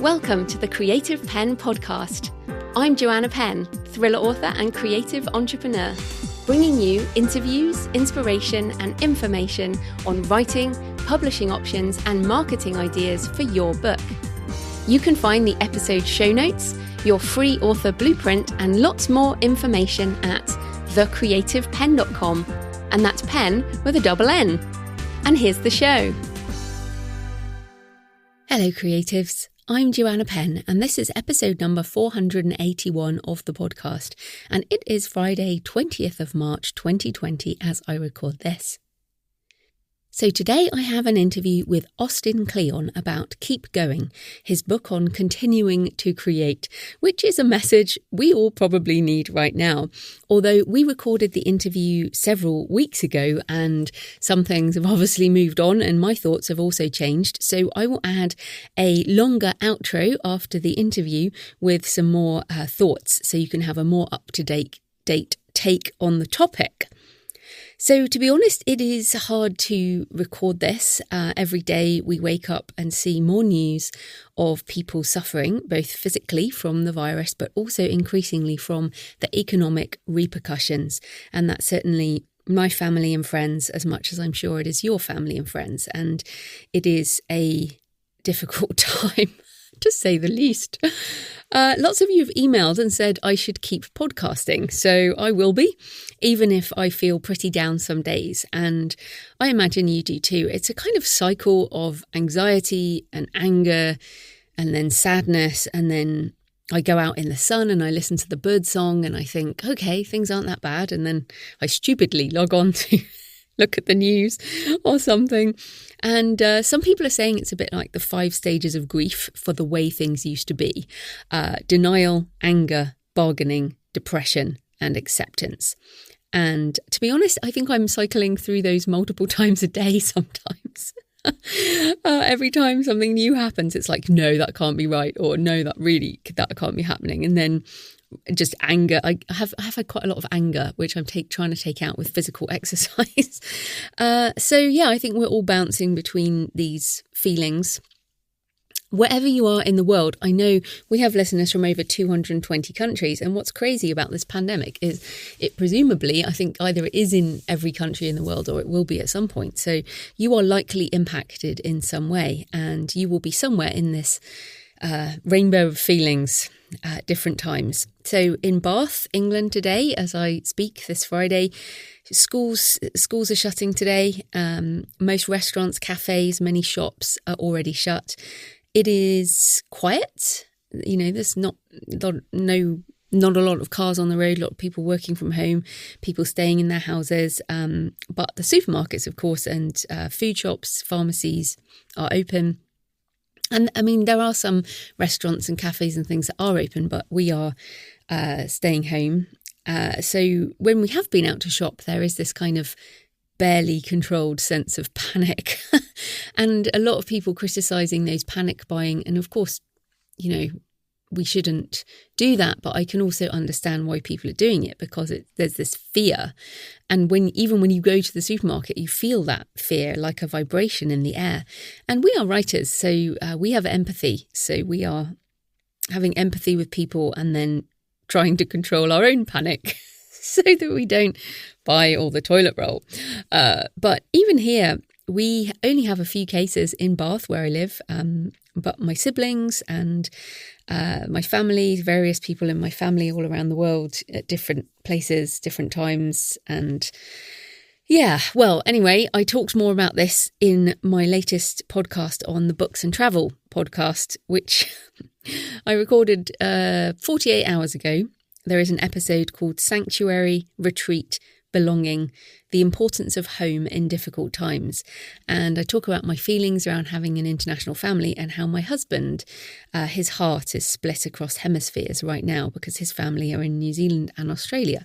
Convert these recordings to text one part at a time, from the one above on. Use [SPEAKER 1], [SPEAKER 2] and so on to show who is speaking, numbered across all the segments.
[SPEAKER 1] Welcome to the Creative Penn podcast. I'm Joanna Penn, thriller author and creative entrepreneur, bringing you interviews, inspiration and information on writing, publishing options and marketing ideas for your book. You can find the episode show notes, your free author blueprint and lots more information at thecreativepenn.com, and that's Penn with a double N. And here's the show. Hello creatives. I'm Joanna Penn, and this is episode number 481 of the podcast, and it is Friday, 20th of March 2020 as I record this. So today I have an interview with Austin Kleon about Keep Going, his book on continuing to create, which is a message we all probably need right now. Although we recorded the interview several weeks ago and some things have obviously moved on and my thoughts have also changed. So I will add a longer outro after the interview with some more thoughts so you can have a more up-to-date take on the topic. So to be honest, it is hard to record this. Every day we wake up and see more news of people suffering, both physically from the virus, but also increasingly from the economic repercussions. And that's certainly my family and friends, as much as I'm sure it is your family and friends. And it is a difficult time, to say the least. Lots of you have emailed and said I should keep podcasting, so I will be, even if I feel pretty down some days, and I imagine you do too. It's a kind of cycle of anxiety and anger and then sadness, and then I go out in the sun and I listen to the bird song and I think, okay, things aren't that bad, and then I stupidly log on to look at the news or something. And some people are saying it's a bit like the 5 stages of grief for the way things used to be. Denial, anger, bargaining, depression, and acceptance. And to be honest, I think I'm cycling through those multiple times a day sometimes. Every time something new happens, it's like, no, that can't be right. Or no, that can't be happening. And then just anger. I have had quite a lot of anger, which I'm trying to take out with physical exercise. So yeah, I think we're all bouncing between these feelings. Wherever you are in the world, I know we have listeners from over 220 countries. And what's crazy about this pandemic is it presumably, I think either it is in every country in the world or it will be at some point. So you are likely impacted in some way and you will be somewhere in this rainbow of feelings at different times. So in Bath, England today, as I speak this Friday, schools are shutting today. Most restaurants, cafes, many shops are already shut. It is quiet. You know, there's not a lot of cars on the road, a lot of people working from home, people staying in their houses. But the supermarkets, of course, and food shops, pharmacies are open. And I mean, there are some restaurants and cafes and things that are open, but we are staying home. So when we have been out to shop, there is this kind of barely controlled sense of panic and a lot of people criticising those panic buying. And of course, you know, we shouldn't do that, but I can also understand why people are doing it because there's this fear. And even when you go to the supermarket, you feel that fear like a vibration in the air. And we are writers, so we have empathy. So we are having empathy with people and then trying to control our own panic so that we don't buy all the toilet roll. But even here, we only have a few cases in Bath where I live, but my siblings and my family, various people in my family all around the world at different places, different times. And yeah, well, anyway, I talked more about this in my latest podcast on the Books and Travel podcast, which I recorded 48 hours ago. There is an episode called Sanctuary, Retreat, Belonging, the Importance of Home in Difficult Times. And I talk about my feelings around having an international family and how my husband, his heart is split across hemispheres right now because his family are in New Zealand and Australia,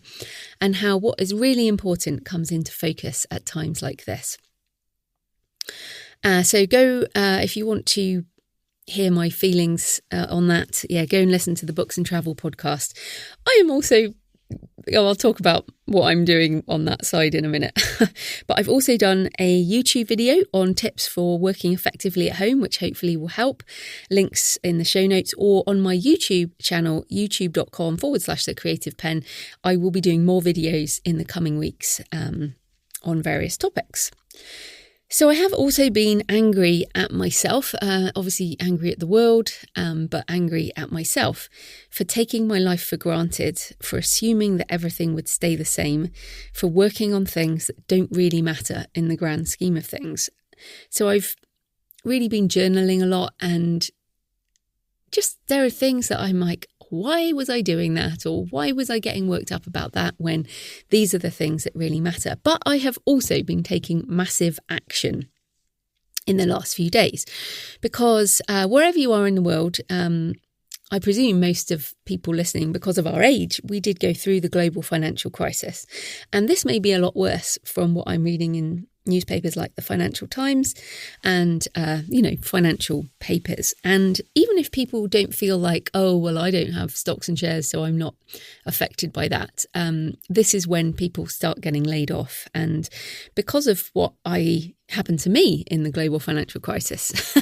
[SPEAKER 1] and how what is really important comes into focus at times like this. So go, if you want to hear my feelings on that, go and listen to the Books and Travel podcast. I am also I'll talk about what I'm doing on that side in a minute. But I've also done a YouTube video on tips for working effectively at home, which hopefully will help. Links in the show notes, or on my YouTube channel, youtube.com/The Creative Penn. I will be doing more videos in the coming weeks on various topics. So I have also been angry at myself, obviously angry at the world, but angry at myself for taking my life for granted, for assuming that everything would stay the same, for working on things that don't really matter in the grand scheme of things. So I've really been journaling a lot, and just there are things that I'm like, why was I doing that? Or why was I getting worked up about that when these are the things that really matter? But I have also been taking massive action in the last few days, because wherever you are in the world, I presume most of people listening, because of our age, we did go through the global financial crisis. And this may be a lot worse from what I'm reading in newspapers like the Financial Times and, financial papers. And even if people don't feel like, oh, well, I don't have stocks and shares, so I'm not affected by that. This is when people start getting laid off. And because of what happened to me in the global financial crisis,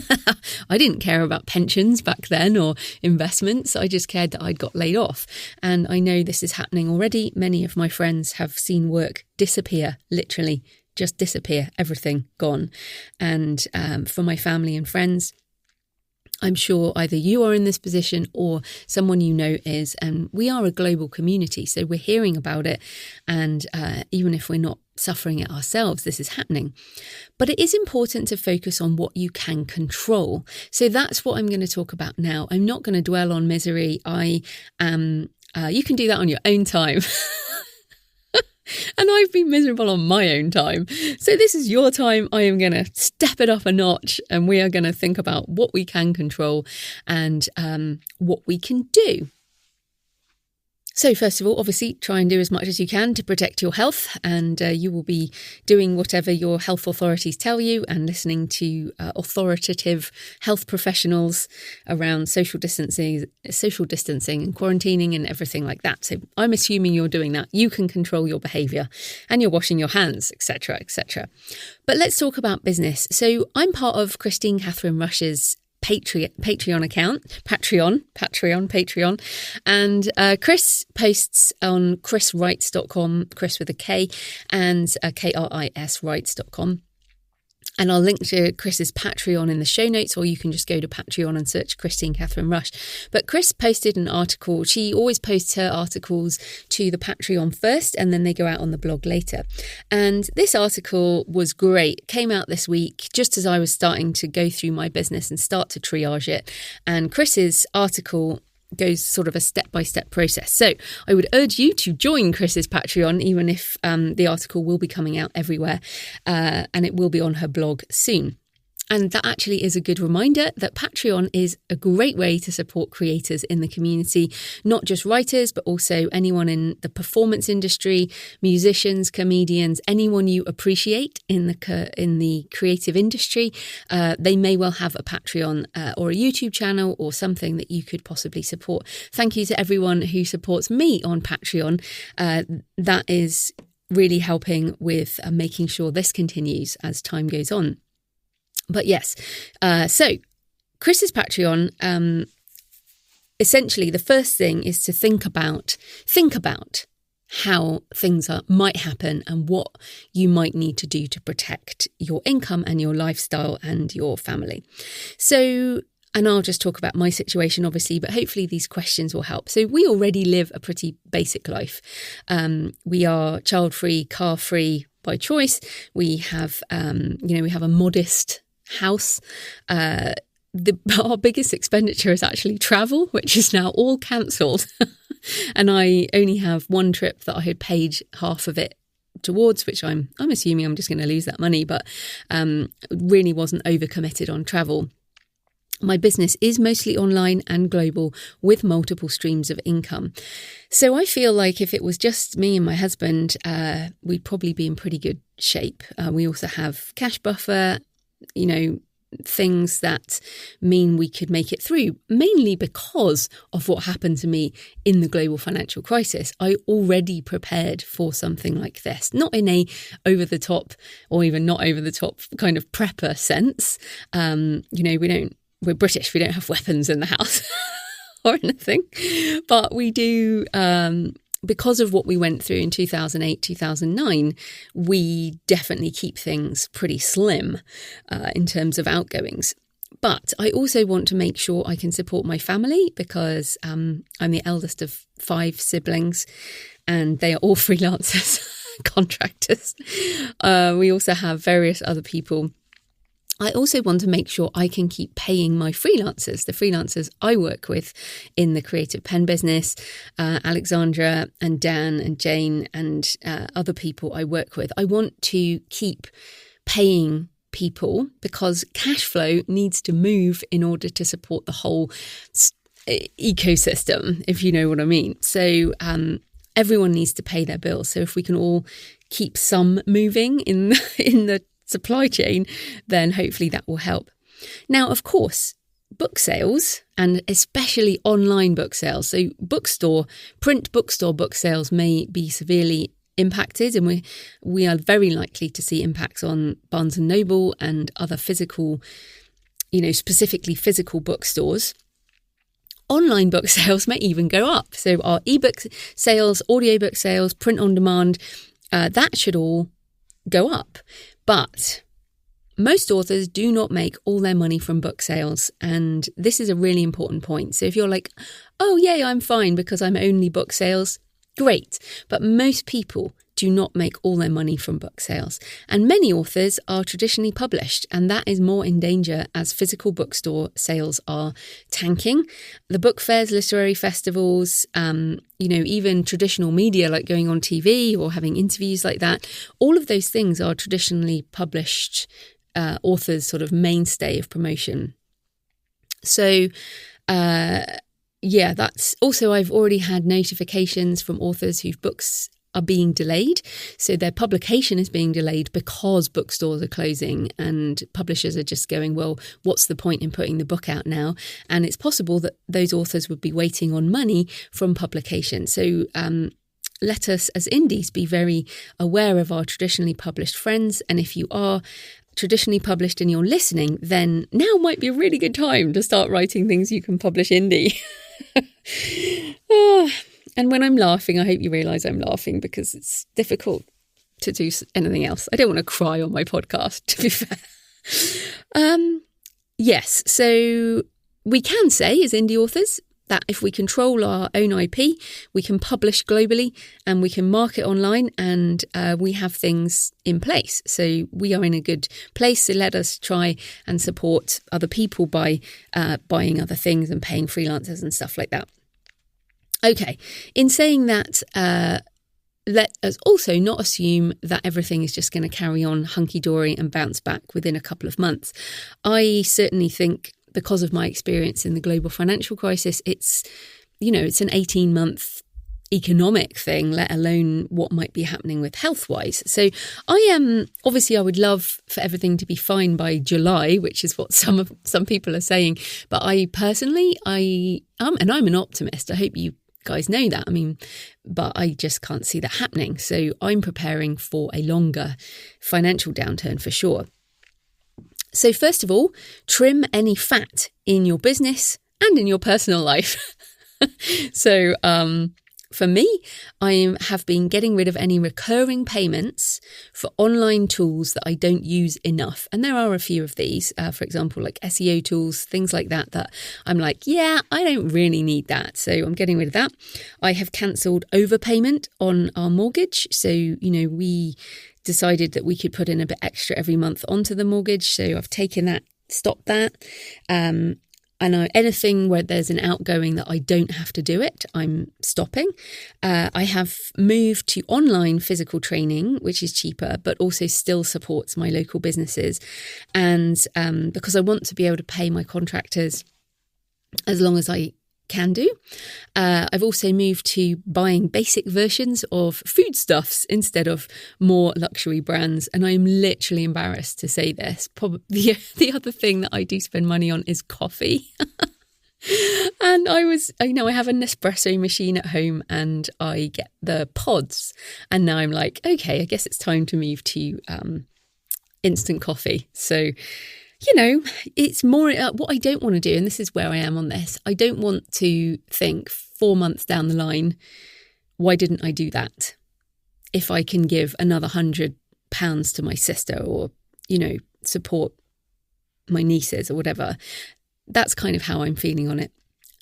[SPEAKER 1] I didn't care about pensions back then or investments. I just cared that I'd got laid off. And I know this is happening already. Many of my friends have seen work disappear, literally just disappear, everything gone. And for my family and friends, I'm sure either you are in this position or someone you know is, and we are a global community, so we're hearing about it. And even if we're not suffering it ourselves, this is happening. But it is important to focus on what you can control. So that's what I'm going to talk about now. I'm not going to dwell on misery. You can do that on your own time. And I've been miserable on my own time. So this is your time. I am going to step it up a notch, and we are going to think about what we can control and what we can do. So first of all, obviously, try and do as much as you can to protect your health, and you will be doing whatever your health authorities tell you and listening to authoritative health professionals around social distancing and quarantining and everything like that. So I'm assuming you're doing that. You can control your behaviour and you're washing your hands, etc., etc. But let's talk about business. So I'm part of Christine Catherine Rush's Patreon account, Patreon. And Chris posts on chriswrites.com, Chris with a K, and KRIS writes.com. And I'll link to Chris's Patreon in the show notes, or you can just go to Patreon and search Christine Catherine Rush. But Chris posted an article. She always posts her articles to the Patreon first, and then they go out on the blog later. And this article was great. It came out this week, just as I was starting to go through my business and start to triage it. And Chris's article goes sort of a step-by-step process. So I would urge you to join Chris's Patreon, even if the article will be coming out everywhere, and it will be on her blog soon. And that actually is a good reminder that Patreon is a great way to support creators in the community, not just writers, but also anyone in the performance industry, musicians, comedians, anyone you appreciate in the creative industry. They may well have a Patreon or a YouTube channel or something that you could possibly support. Thank you to everyone who supports me on Patreon. That is really helping with making sure this continues as time goes on. But yes, so Chris's Patreon, essentially the first thing is to think about how things might happen and what you might need to do to protect your income and your lifestyle and your family. So, and I'll just talk about my situation, obviously, but hopefully these questions will help. So we already live a pretty basic life. We are child-free, car-free by choice. We have, we have a modest house. Our biggest expenditure is actually travel, which is now all cancelled. And I only have one trip that I had paid half of it towards, which I'm assuming I'm just going to lose that money, but really wasn't overcommitted on travel. My business is mostly online and global with multiple streams of income. So I feel like if it was just me and my husband, we'd probably be in pretty good shape. We also have cash buffer. things that mean we could make it through, mainly because of what happened to me in the global financial crisis. I already prepared for something like this, not in a over-the-top or even not over-the-top kind of prepper sense. We're British, we don't have weapons in the house or anything, but we do... because of what we went through in 2008, 2009, we definitely keep things pretty slim in terms of outgoings. But I also want to make sure I can support my family because I'm the eldest of 5 siblings and they are all freelancers, contractors. We also have various other people. I also want to make sure I can keep paying my freelancers, the freelancers I work with in the creative pen business, Alexandra and Dan and Jane and other people I work with. I want to keep paying people because cash flow needs to move in order to support the whole ecosystem, if you know what I mean. So everyone needs to pay their bills. So if we can all keep some moving in the supply chain, then hopefully that will help. Now, of course, book sales, and especially online book sales, so print bookstore book sales may be severely impacted, and we are very likely to see impacts on Barnes & Noble and other physical, specifically physical bookstores. Online book sales may even go up. So our ebook sales, audiobook sales, print on demand, that should all go up. But most authors do not make all their money from book sales. And this is a really important point. So if you're like, oh, yay, I'm fine because I'm only book sales, great. But most people do not make all their money from book sales. And many authors are traditionally published, and that is more in danger as physical bookstore sales are tanking. The book fairs, literary festivals, even traditional media like going on TV or having interviews like that, all of those things are traditionally published authors' sort of mainstay of promotion. So, that's also, I've already had notifications from authors whose books are being delayed. So their publication is being delayed because bookstores are closing and publishers are just going, well, what's the point in putting the book out now? And it's possible that those authors would be waiting on money from publication. So let us as indies be very aware of our traditionally published friends. And if you are traditionally published and you're listening, then now might be a really good time to start writing things you can publish indie. And when I'm laughing, I hope you realise I'm laughing because it's difficult to do anything else. I don't want to cry on my podcast, to be fair. Yes, so we can say as indie authors that if we control our own IP, we can publish globally and we can market online and we have things in place. So we are in a good place. So let us try and support other people by buying other things and paying freelancers and stuff like that. Okay, in saying that, let us also not assume that everything is just going to carry on hunky-dory and bounce back within a couple of months. I certainly think, because of my experience in the global financial crisis, it's an 18-month economic thing, let alone what might be happening with health-wise. So I would love for everything to be fine by July, which is what some people are saying. But I personally, I'm an optimist. I hope you guys know that. But I just can't see that happening. So I'm preparing for a longer financial downturn for sure. So first of all, trim any fat in your business and in your personal life. So for me, I have been getting rid of any recurring payments for online tools that I don't use enough. And there are a few of these, for example, like SEO tools, things like that I'm like, yeah, I don't really need that. So I'm getting rid of that. I have cancelled overpayment on our mortgage. So, we decided that we could put in a bit extra every month onto the mortgage. So I've taken that, stopped that. And anything where there's an outgoing that I don't have to do it, I'm stopping. I have moved to online physical training, which is cheaper, but also still supports my local businesses. And because I want to be able to pay my contractors as long as I can do. I've also moved to buying basic versions of foodstuffs instead of more luxury brands. And I'm literally embarrassed to say this. Probably the other thing that I do spend money on is coffee. And I have an Nespresso machine at home and I get the pods. And now I'm like, okay, I guess it's time to move to instant coffee. So, it's more what I don't want to do. And this is where I am on this. I don't want to think 4 months down the line, why didn't I do that? If I can give another £100 to my sister or, support my nieces or whatever. That's kind of how I'm feeling on it.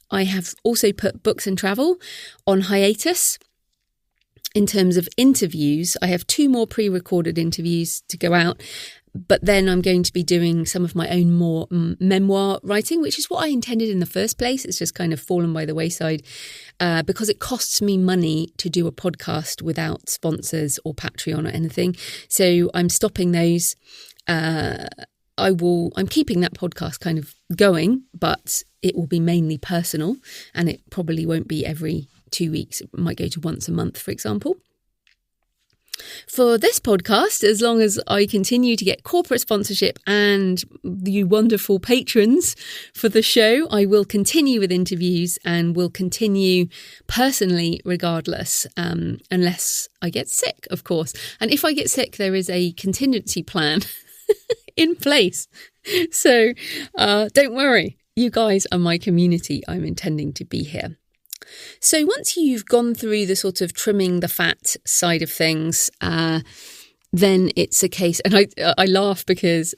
[SPEAKER 1] I have also put books and travel on hiatus. In terms of interviews, I have 2 more pre-recorded interviews to go out, but then I'm going to be doing some of my own more memoir writing, which is what I intended in the first place. It's just kind of fallen by the wayside because it costs me money to do a podcast without sponsors or Patreon or anything. So I'm stopping those. I'm keeping that podcast kind of going, but it will be mainly personal and it probably won't be every 2 weeks. It might go to once a month, for example. For this podcast, as long as I continue to get corporate sponsorship and you wonderful patrons for the show, I will continue with interviews and will continue personally regardless, unless I get sick, of course. And if I get sick, there is a contingency plan in place. So don't worry, you guys are my community. I'm intending to be here. So once you've gone through the sort of trimming the fat side of things, then it's a case, and I laugh because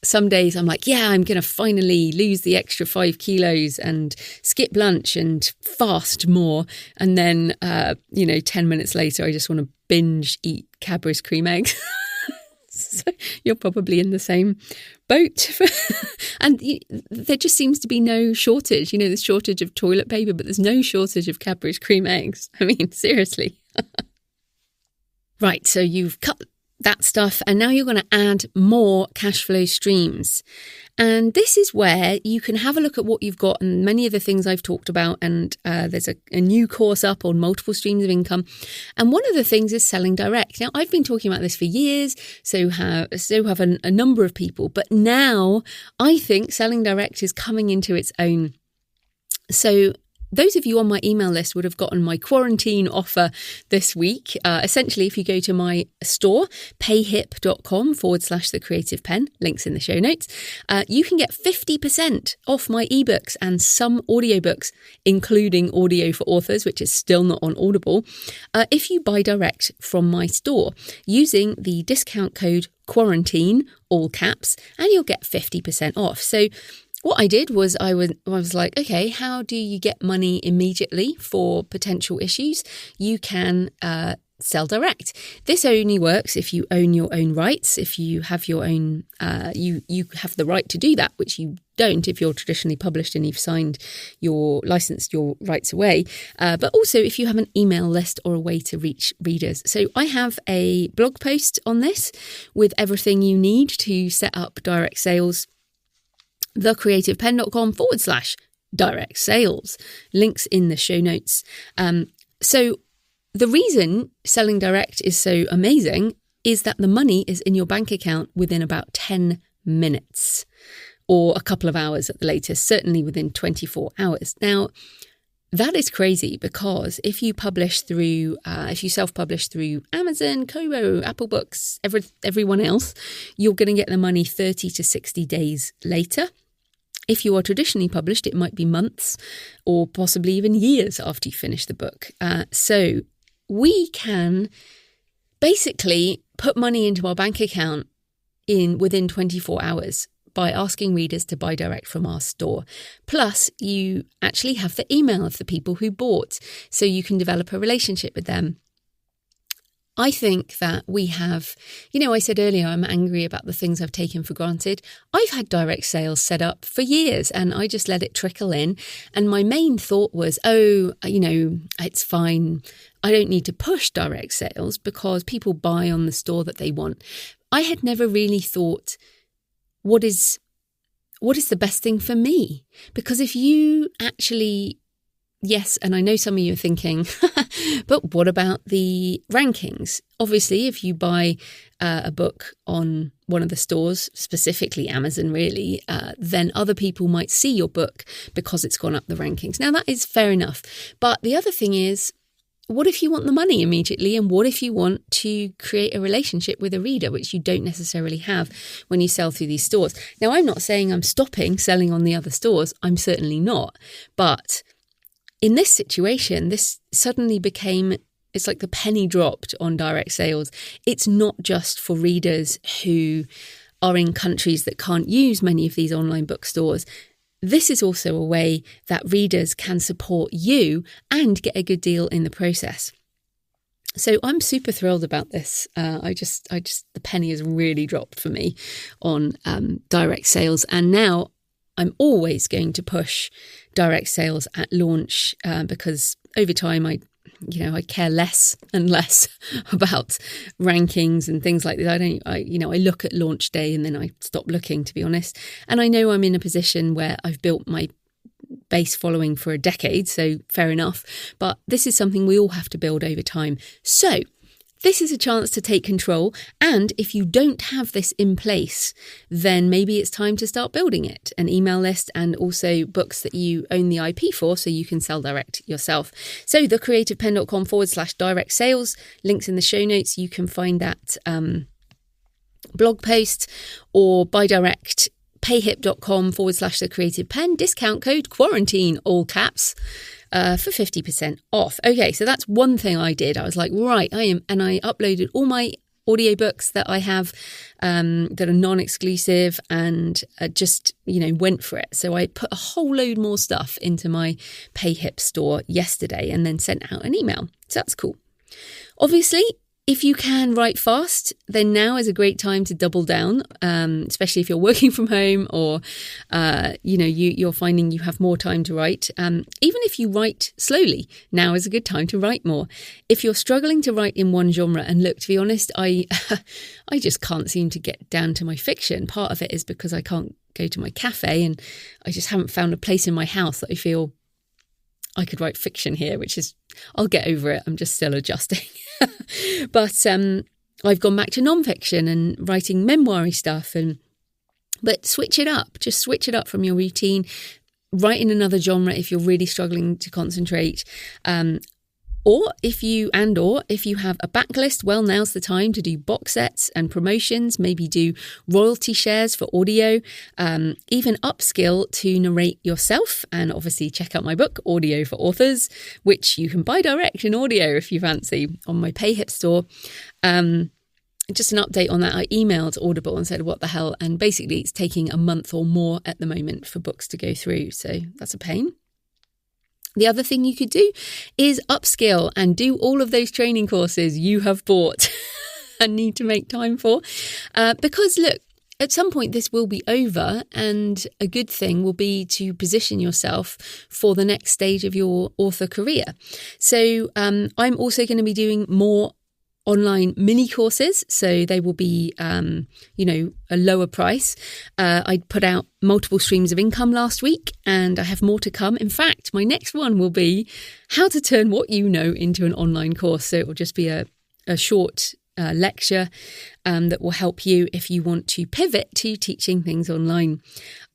[SPEAKER 1] some days I'm like, yeah, I'm going to finally lose the extra 5 kilos and skip lunch and fast more. And then, 10 minutes later, I just want to binge eat Cadbury's cream eggs. So you're probably in the same boat. And there just seems to be no shortage. There's shortage of toilet paper, but there's no shortage of Cadbury's cream eggs. I mean, seriously. Right, so you've cut that stuff and now you're going to add more cash flow streams. And this is where you can have a look at what you've got and many of the things I've talked about. And there's a new course up on multiple streams of income. And one of the things is selling direct. Now, I've been talking about this for years, so have a number of people. But now I think selling direct is coming into its own. So those of you on my email list would have gotten my quarantine offer this week. Essentially, if you go to my store, payhip.com/The Creative Penn, links in the show notes, you can get 50% off my ebooks and some audiobooks, including audio for authors, which is still not on Audible, if you buy direct from my store using the discount code quarantine, all caps, and you'll get 50% off. So what I did was I was like, okay, how do you get money immediately for potential issues? You can sell direct. This only works if you own your own rights. If you have your own, you have the right to do that, which you don't if you're traditionally published and you've signed licensed your rights away. But also if you have an email list or a way to reach readers. So I have a blog post on this with everything you need to set up direct sales. thecreativepenn.com/direct sales. Links in the show notes. So the reason selling direct is so amazing is that the money is in your bank account within about 10 minutes or a couple of hours at the latest, certainly within 24 hours. Now, that is crazy because if you self-publish through Amazon, Kobo, Apple Books, everyone else, you're going to get the money 30 to 60 days later. If you are traditionally published, it might be months or possibly even years after you finish the book. So we can basically put money into our bank account within 24 hours by asking readers to buy direct from our store. Plus, you actually have the email of the people who bought, so you can develop a relationship with them. I think that we have, I said earlier, I'm angry about the things I've taken for granted. I've had direct sales set up for years and I just let it trickle in. And my main thought was, it's fine. I don't need to push direct sales because people buy on the store that they want. I had never really thought, what is the best thing for me? Because if you actually yes, and I know some of you are thinking, but what about the rankings? Obviously, if you buy a book on one of the stores, specifically Amazon really, then other people might see your book because it's gone up the rankings. Now, that is fair enough. But the other thing is, what if you want the money immediately? And what if you want to create a relationship with a reader, which you don't necessarily have when you sell through these stores? Now, I'm not saying I'm stopping selling on the other stores. I'm certainly not. But in this situation, this suddenly became, it's like the penny dropped on direct sales. It's not just for readers who are in countries that can't use many of these online bookstores. This is also a way that readers can support you and get a good deal in the process. So I'm super thrilled about this. The penny has really dropped for me on direct sales. And now I'm always going to push direct sales at launch because over time I care less and less about rankings and things like this. I look at launch day and then I stop looking, to be honest. And I know I'm in a position where I've built my base following for a decade, so fair enough. But this is something we all have to build over time. So this is a chance to take control. And if you don't have this in place, then maybe it's time to start building it. An email list and also books that you own the IP for so you can sell direct yourself. So thecreativepenn.com/direct sales, links in the show notes. You can find that blog post or buy direct payhip.com/thecreativepenn, discount code quarantine, all caps. For 50% off. Okay, so that's one thing I did. I was like, right, I uploaded all my audiobooks that I have that are non-exclusive and just went for it. So I put a whole load more stuff into my PayHip store yesterday and then sent out an email. So that's cool. Obviously, if you can write fast, then now is a great time to double down, especially if you're working from home or, you're finding you have more time to write. Even if you write slowly, now is a good time to write more. If you're struggling to write in one genre, and look, to be honest, I just can't seem to get down to my fiction. Part of it is because I can't go to my cafe and I just haven't found a place in my house that I feel I could write fiction here, which is, I'll get over it. I'm just still adjusting. But I've gone back to nonfiction and writing memoir-y stuff. But switch it up. Just switch it up from your routine. Write in another genre if you're really struggling to concentrate. Or if you have a backlist, well, now's the time to do box sets and promotions, maybe do royalty shares for audio, even upskill to narrate yourself. And obviously check out my book, Audio for Authors, which you can buy direct in audio if you fancy on my PayHip store. Just an update on that. I emailed Audible and said, what the hell? And basically it's taking a month or more at the moment for books to go through. So that's a pain. The other thing you could do is upskill and do all of those training courses you have bought and need to make time for. Because look, at some point this will be over, and a good thing will be to position yourself for the next stage of your author career. So I'm also going to be doing more online mini courses, so they will be a lower price. I put out multiple streams of income last week and I have more to come. In fact, my next one will be how to turn what you know into an online course. So it will just be a short lecture that will help you if you want to pivot to teaching things online.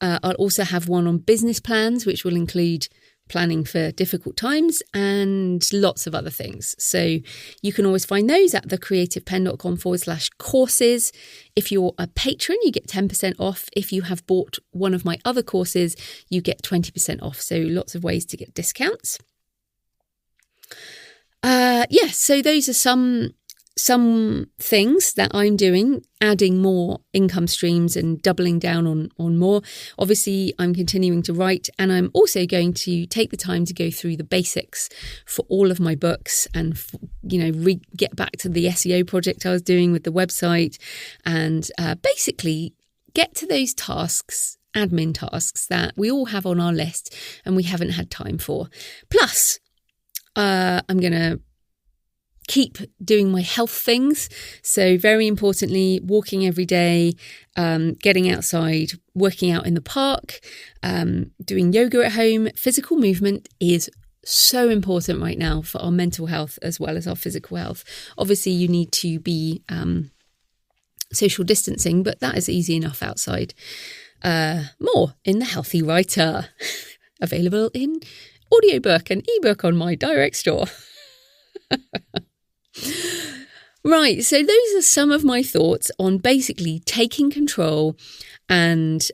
[SPEAKER 1] I'll also have one on business plans, which will include planning for difficult times and lots of other things. So you can always find those at thecreativepenn.com/courses. If you're a patron, you get 10% off. If you have bought one of my other courses, you get 20% off. So lots of ways to get discounts. So those are some things that I'm doing, adding more income streams and doubling down on more. Obviously, I'm continuing to write, and I'm also going to take the time to go through the basics for all of my books and, get back to the SEO project I was doing with the website and basically get to those tasks, admin tasks that we all have on our list and we haven't had time for. Plus, I'm going to keep doing my health things. So very importantly, walking every day, getting outside, working out in the park, doing yoga at home. Physical movement is so important right now for our mental health as well as our physical health. Obviously, you need to be social distancing, but that is easy enough outside. More in The Healthy Writer, available in audiobook and ebook on my direct store. Right, so those are some of my thoughts on basically taking control. And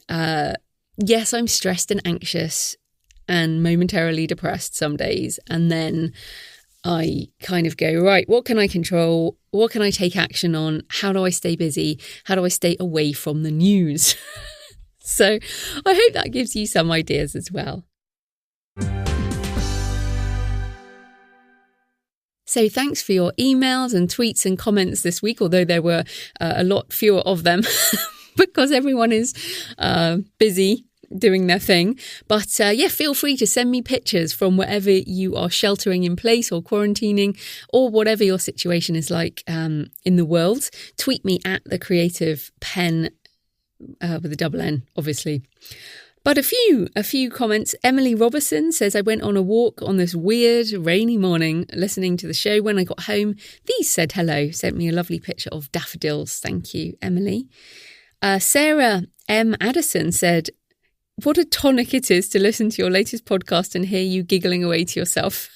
[SPEAKER 1] yes, I'm stressed and anxious and momentarily depressed some days. And then I kind of go, right, what can I control? What can I take action on? How do I stay busy? How do I stay away from the news? So I hope that gives you some ideas as well. So thanks for your emails and tweets and comments this week, although there were a lot fewer of them because everyone is busy doing their thing. But feel free to send me pictures from wherever you are sheltering in place or quarantining or whatever your situation is like in the world. Tweet me at The Creative Penn with a double N, obviously. But a few comments. Emily Robertson says, I went on a walk on this weird rainy morning listening to the show. When I got home, these said hello, sent me a lovely picture of daffodils. Thank you, Emily. Sarah M. Addison said, what a tonic it is to listen to your latest podcast and hear you giggling away to yourself.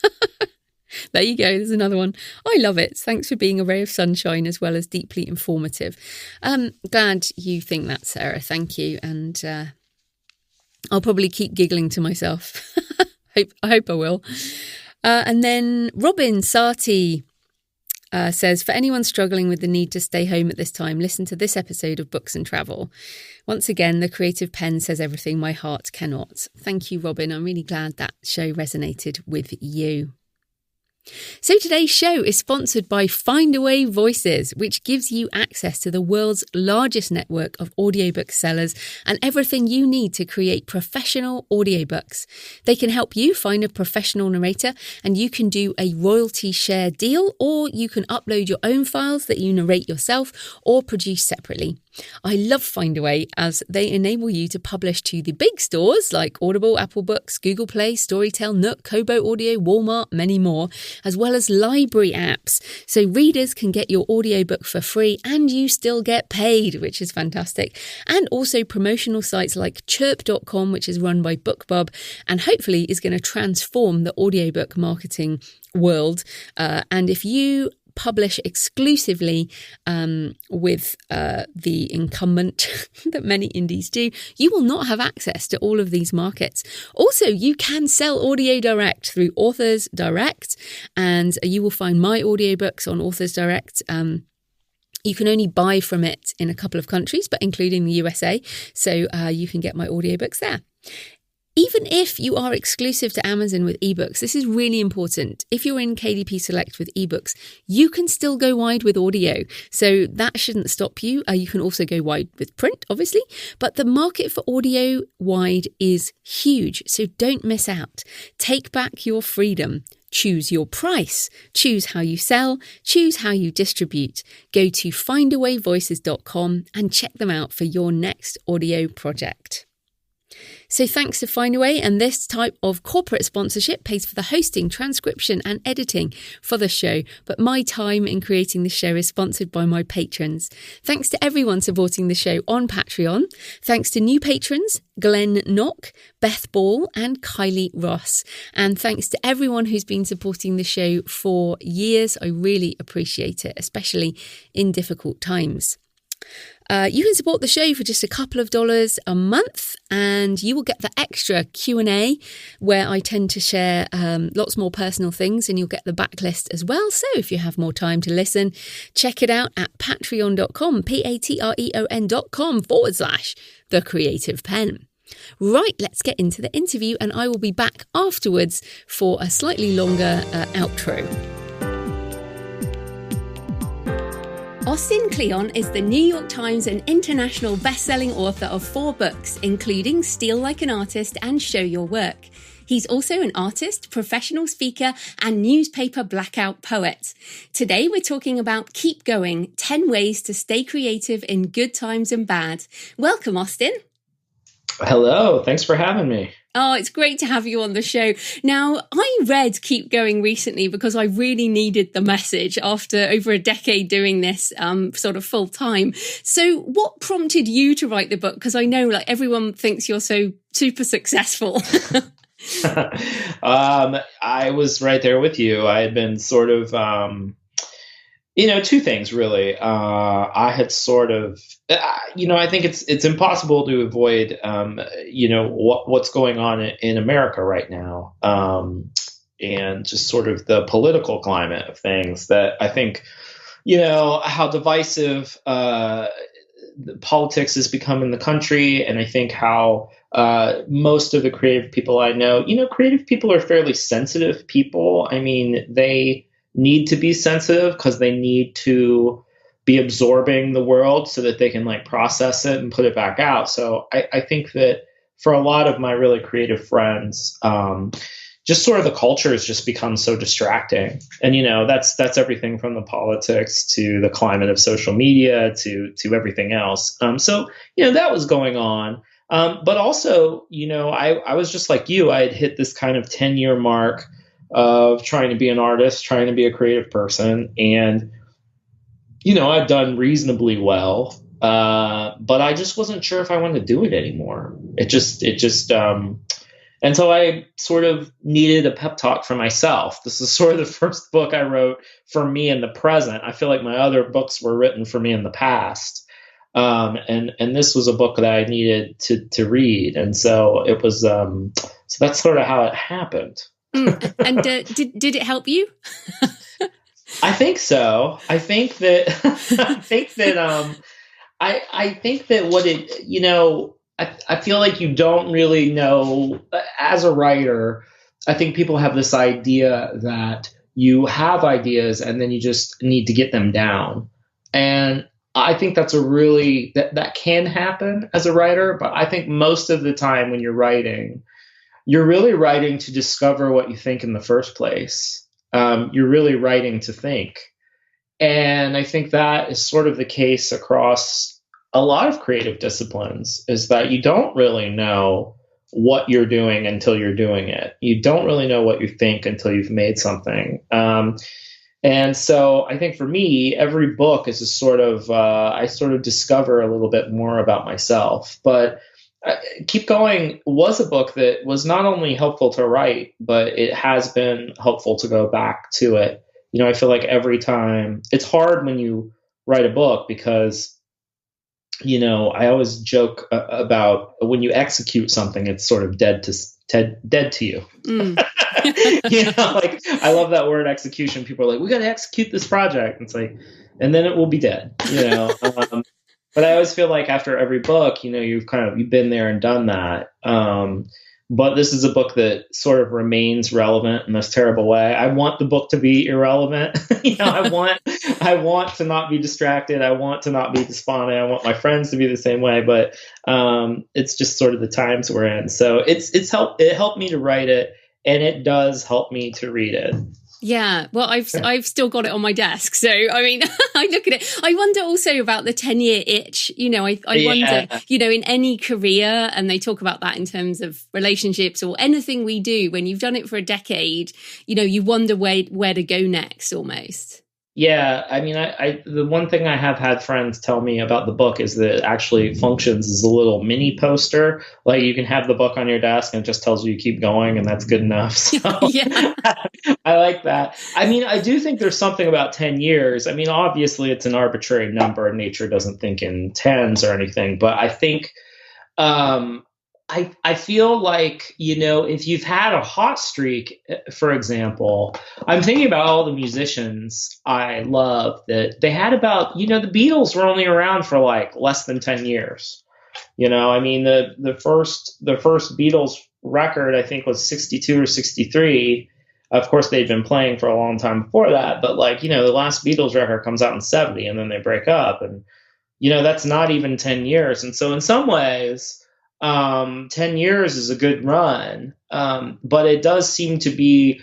[SPEAKER 1] There you go. There's another one. I love it. Thanks for being a ray of sunshine as well as deeply informative. Glad you think that, Sarah. Thank you. And I'll probably keep giggling to myself. I hope I will. And then Robin Sati says, for anyone struggling with the need to stay home at this time, listen to this episode of Books and Travel. Once again, The Creative Penn says everything my heart cannot. Thank you, Robin. I'm really glad that show resonated with you. So today's show is sponsored by Findaway Voices, which gives you access to the world's largest network of audiobook sellers and everything you need to create professional audiobooks. They can help you find a professional narrator, and you can do a royalty share deal, or you can upload your own files that you narrate yourself or produce separately. I love Findaway as they enable you to publish to the big stores like Audible, Apple Books, Google Play, Storytel, Nook, Kobo Audio, Walmart, many more, as well as library apps. So readers can get your audiobook for free and you still get paid, which is fantastic. And also promotional sites like chirp.com, which is run by BookBub and hopefully is going to transform the audiobook marketing world. And if you publish exclusively with the incumbent that many indies do, you will not have access to all of these markets. Also, you can sell audio direct through Authors Direct, and you will find my audiobooks on Authors Direct. You can only buy from it in a couple of countries, but including the USA, so you can get my audiobooks there. Even if you are exclusive to Amazon with ebooks, this is really important. If you're in KDP Select with ebooks, you can still go wide with audio. So that shouldn't stop you. You can also go wide with print, obviously. But the market for audio wide is huge. So don't miss out. Take back your freedom. Choose your price. Choose how you sell. Choose how you distribute. Go to findawayvoices.com and check them out for your next audio project. So thanks to Findaway, and this type of corporate sponsorship pays for the hosting, transcription and editing for the show, but my time in creating the show is sponsored by my patrons. Thanks to everyone supporting the show on Patreon. Thanks to new patrons, Glenn Knock, Beth Ball and Kylie Ross. And thanks to everyone who's been supporting the show for years. I really appreciate it, especially in difficult times. You can support the show for just a couple of dollars a month, and you will get the extra Q&A where I tend to share lots more personal things, and you'll get the backlist as well. So if you have more time to listen, check it out at patreon.com, patreon.com/The Creative Penn. Right, let's get into the interview, and I will be back afterwards for a slightly longer outro. Austin Kleon is the New York Times and international best-selling author of 4 books, including Steal Like an Artist and Show Your Work. He's also an artist, professional speaker, and newspaper blackout poet. Today, we're talking about Keep Going, 10 Ways to Stay Creative in Good Times and Bad. Welcome, Austin.
[SPEAKER 2] Hello, thanks for having me.
[SPEAKER 1] Oh, it's great to have you on the show. Now, I read Keep Going recently because I really needed the message after over a decade doing this sort of full time. So what prompted you to write the book? Because I know like everyone thinks you're so super successful.
[SPEAKER 2] I was right there with you. I had been sort of, two things really. I had sort of, I think it's impossible to avoid, what's going on in America right now, and just sort of the political climate of things that I think, how divisive the politics has become in the country, and I think how most of the creative people I know, creative people are fairly sensitive people. I mean, they need to be sensitive because they need to be absorbing the world so that they can like process it and put it back out. So I think that for a lot of my really creative friends, just sort of the culture has just become so distracting. And, that's everything from the politics to the climate of social media to everything else. So, that was going on. But also, I was just like you. I had hit this kind of 10-year mark of trying to be an artist, trying to be a creative person. And, I've done reasonably well. But I just wasn't sure if I wanted to do it anymore. And so I sort of needed a pep talk for myself. This is sort of the first book I wrote for me in the present. I feel like my other books were written for me in the past. And this was a book that I needed to read. And so it was, so that's sort of how it happened.
[SPEAKER 1] And did it help you?
[SPEAKER 2] I think so. I think that, I think that what it, I feel like you don't really know as a writer. I think people have this idea that you have ideas and then you just need to get them down. And I think that's that can happen as a writer. But I think most of the time when you're really writing to discover what you think in the first place. You're really writing to think. And I think that is sort of the case across a lot of creative disciplines, is that you don't really know what you're doing until you're doing it. You don't really know what you think until you've made something. And so I think for me, every book is a sort of, I sort of discover a little bit more about myself. But Keep Going was a book that was not only helpful to write, but it has been helpful to go back to it. I feel like every time it's hard when you write a book because, I always joke about when you execute something, it's sort of dead to you.
[SPEAKER 1] Mm.
[SPEAKER 2] Like I love that word execution. People are like, we got to execute this project. It's like, and then it will be dead, But I always feel like after every book, you've been there and done that. But this is a book that sort of remains relevant in this terrible way. I want the book to be irrelevant. I want to not be distracted. I want to not be despondent. I want my friends to be the same way. But it's just sort of the times we're in. So it helped me to write it, and it does help me to read it.
[SPEAKER 1] Yeah, well, I've still got it on my desk. So, I mean, I look at it. I wonder also about the 10-year itch. I wonder, in any career, and they talk about that in terms of relationships or anything we do, when you've done it for a decade, you wonder where to go next almost.
[SPEAKER 2] Yeah, I mean, the one thing I have had friends tell me about the book is that it actually functions as a little mini poster. Like you can have the book on your desk and it just tells you keep going, and that's good enough. So
[SPEAKER 1] Yeah.
[SPEAKER 2] I like that. I mean, I do think there's something about 10 years. I mean, obviously it's an arbitrary number. Nature doesn't think in tens or anything, but I think I feel like, if you've had a hot streak, for example, I'm thinking about all the musicians I love that they had about, the Beatles were only around for like less than 10 years. I mean, the first Beatles record, I think, was 62 or 63. Of course, they'd been playing for a long time before that. But like, the last Beatles record comes out in 70 and then they break up. And, that's not even 10 years. And so in some ways, 10 years is a good run. But there seems to be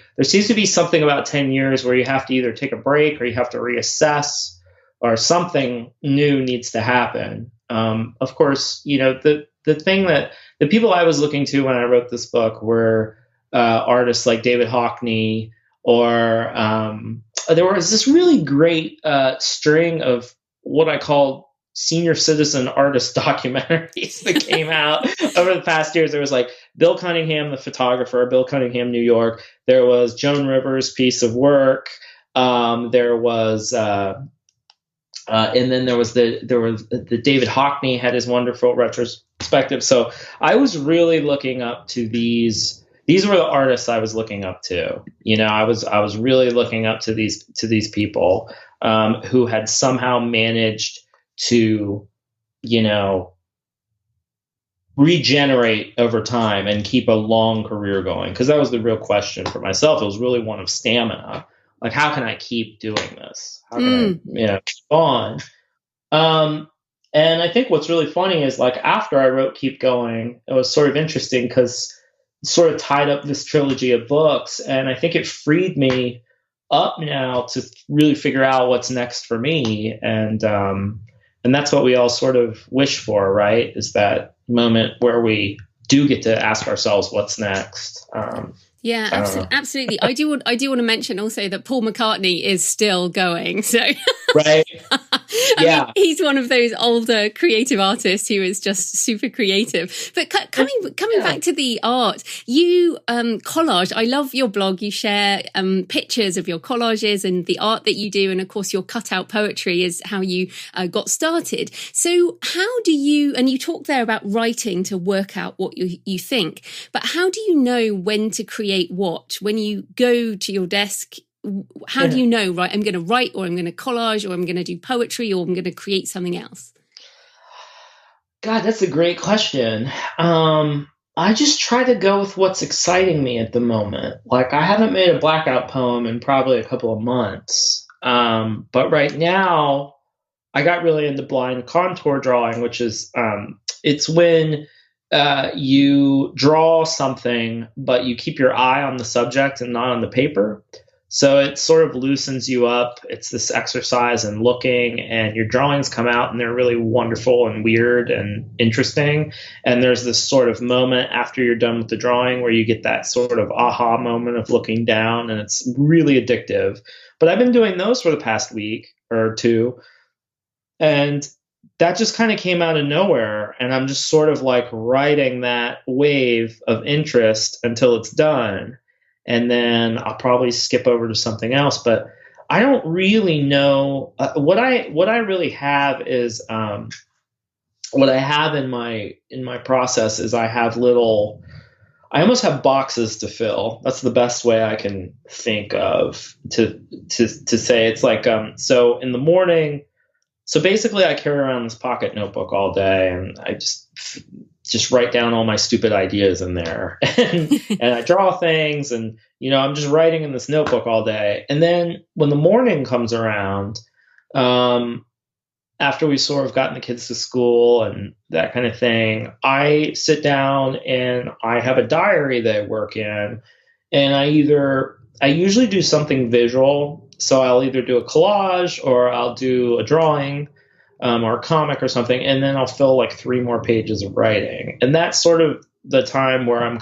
[SPEAKER 2] something about 10 years where you have to either take a break or you have to reassess, or something new needs to happen. Of course, the thing that the people I was looking to when I wrote this book were artists like David Hockney, or there was this really great string of what I call senior citizen artist documentaries that came out over the past years. There was like Bill Cunningham, the photographer, Bill Cunningham, New York. There was Joan Rivers' Piece of Work. There was, and then there was the David Hockney had his wonderful retrospective. So I was really looking up to these. These were the artists I was looking up to. I was really looking up to these people who had somehow managed to, regenerate over time and keep a long career going. Because that was the real question for myself. It was really one of stamina. Like, how can I keep doing this? How can I, keep on? And I think what's really funny is, like, after I wrote Keep Going, it was sort of interesting because it sort of tied up this trilogy of books. And I think it freed me up now to really figure out what's next for me. And that's what we all sort of wish for, right? Is that moment where we do get to ask ourselves what's next.
[SPEAKER 1] Yeah, absolutely. I do want to mention also that Paul McCartney is still going. So
[SPEAKER 2] right.
[SPEAKER 1] I mean, he's one of those older creative artists who is just super creative. But coming back to the art, you collage. I love your blog. You share pictures of your collages and the art that you do, and of course your cutout poetry is how you got started. So how do you? And you talk there about writing to work out what you think. But how do you know when to create what? When you go to your desk, how do you know, right, I'm going to write, or I'm going to collage, or I'm going to do poetry, or I'm going to create something else?
[SPEAKER 2] God, that's a great question. I just try to go with what's exciting me at the moment. Like, I haven't made a blackout poem in probably a couple of months. But right now, I got really into blind contour drawing, which is, it's when you draw something, but you keep your eye on the subject and not on the paper. So it sort of loosens you up. It's this exercise in looking, and your drawings come out and they're really wonderful and weird and interesting. And there's this sort of moment after you're done with the drawing where you get that sort of aha moment of looking down, and it's really addictive. But I've been doing those for the past week or two, and that just kind of came out of nowhere. And I'm just sort of like riding that wave of interest until it's done. And then I'll probably skip over to something else. But I don't really know what I really have is what I have in my process is I almost have boxes to fill. That's the best way I can think of to say. It's like so in the morning. So basically, I carry around this pocket notebook all day, and I just write down all my stupid ideas in there, and I draw things, and I'm just writing in this notebook all day. And then when the morning comes around, after we sort of gotten the kids to school and that kind of thing, I sit down and I have a diary that I work in, and I usually do something visual. So I'll either do a collage or I'll do a drawing or a comic or something, and then I'll fill like 3 more pages of writing. And that's sort of the time where I'm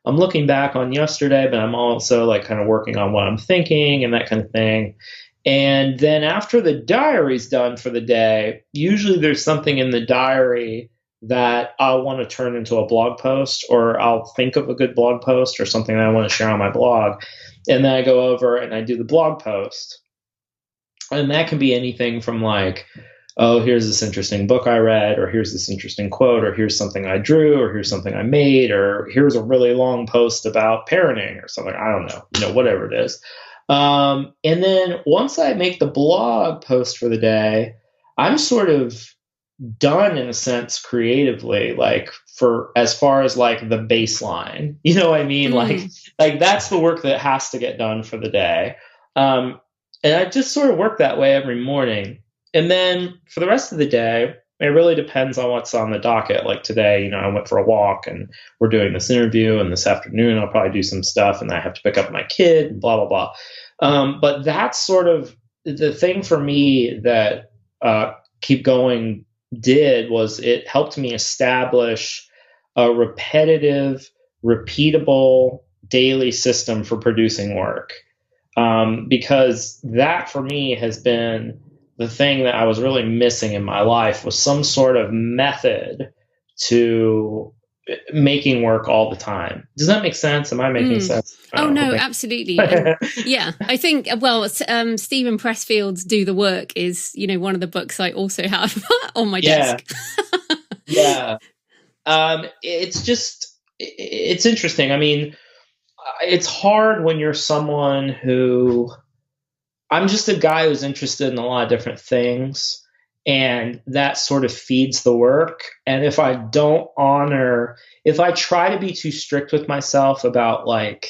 [SPEAKER 2] looking back on yesterday, but I'm also like kind of working on what I'm thinking and that kind of thing. And then after the diary's done for the day, usually there's something in the diary that I want to turn into a blog post, or I'll think of a good blog post or something that I want to share on my blog. And then I go over and I do the blog post. And that can be anything from like, oh, here's this interesting book I read, or here's this interesting quote, or here's something I drew, or here's something I made, or here's a really long post about parenting or something. I don't know, whatever it is. And then once I make the blog post for the day, I'm sort of done in a sense creatively, like for as far as like the baseline, you know what I mean? Like that's the work that has to get done for the day. And I just sort of work that way every morning. And then for the rest of the day, it really depends on what's on the docket. Like today, I went for a walk and we're doing this interview, and this afternoon I'll probably do some stuff and I have to pick up my kid and blah, blah, blah. But that's sort of the thing for me that Keep Going did was it helped me establish a repetitive, repeatable daily system for producing work. Because that for me has been the thing that I was really missing in my life, was some sort of method to making work all the time. Does that make sense? Am I making sense?
[SPEAKER 1] Oh, no, absolutely. And yeah, I think, well, Stephen Pressfield's Do the Work is, one of the books I also have on my desk.
[SPEAKER 2] Yeah. It's interesting. I mean, it's hard when you're someone who, I'm just a guy who's interested in a lot of different things, and that sort of feeds the work. And if I try to be too strict with myself about like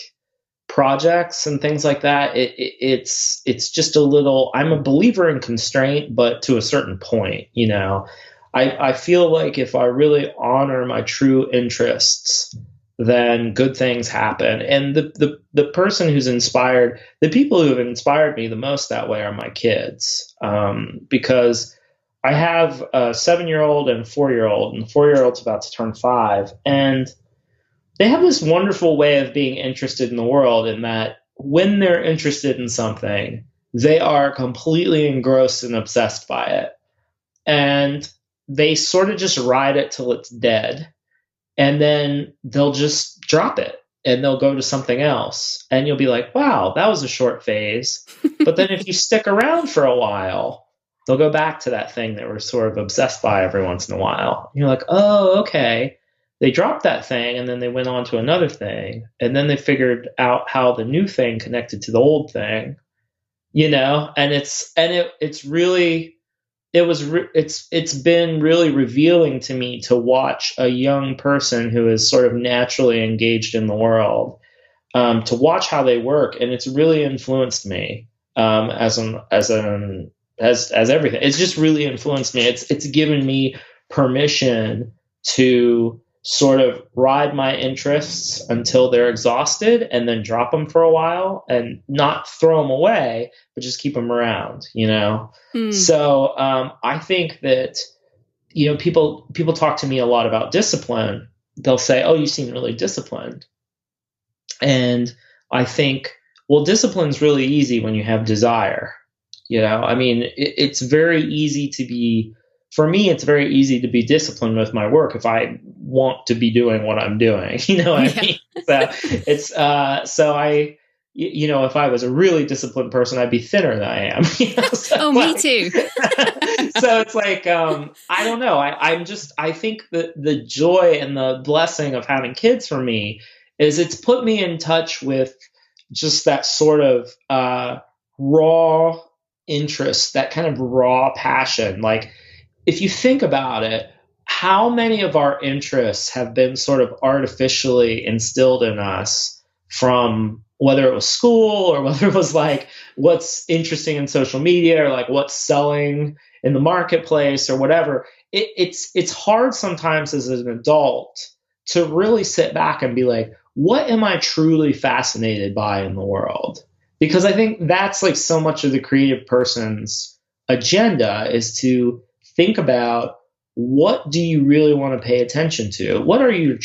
[SPEAKER 2] projects and things like that, it's just a little, I'm a believer in constraint, but to a certain point, I feel like if I really honor my true interests, then good things happen. And the person who's inspired, the people who have inspired me the most that way are my kids. Because I have a 7-year-old and a 4-year-old, and the 4-year-old's about to turn 5. And they have this wonderful way of being interested in the world, in that when they're interested in something, they are completely engrossed and obsessed by it. And they sort of just ride it till it's dead. And then they'll just drop it and they'll go to something else. And you'll be like, wow, that was a short phase. But then if you stick around for a while, they'll go back to that thing that we're sort of obsessed by every once in a while. And you're like, oh, okay. They dropped that thing and then they went on to another thing. And then they figured out how the new thing connected to the old thing, and it's been really revealing to me to watch a young person who is sort of naturally engaged in the world, to watch how they work. And it's really influenced me, as everything. It's just really influenced me. It's given me permission to sort of ride my interests until they're exhausted and then drop them for a while and not throw them away, but just keep them around, So I think that, people talk to me a lot about discipline. They'll say, oh, you seem really disciplined. And I think, well, discipline's really easy when you have desire. I mean, it's very easy to be, for me, it's very easy to be disciplined with my work if I want to be doing what I'm doing. You know what I mean? So it's, if I was a really disciplined person, I'd be thinner than I am.
[SPEAKER 1] Me too.
[SPEAKER 2] So it's like, I don't know. I think that the joy and the blessing of having kids for me is it's put me in touch with just that sort of raw interest, that kind of raw passion. Like, if you think about it, how many of our interests have been sort of artificially instilled in us from whether it was school or whether it was like what's interesting in social media or like what's selling in the marketplace or whatever. It's hard sometimes as an adult to really sit back and be like, what am I truly fascinated by in the world? Because I think that's like so much of the creative person's agenda, is to think about, what do you really want to pay attention to? What do you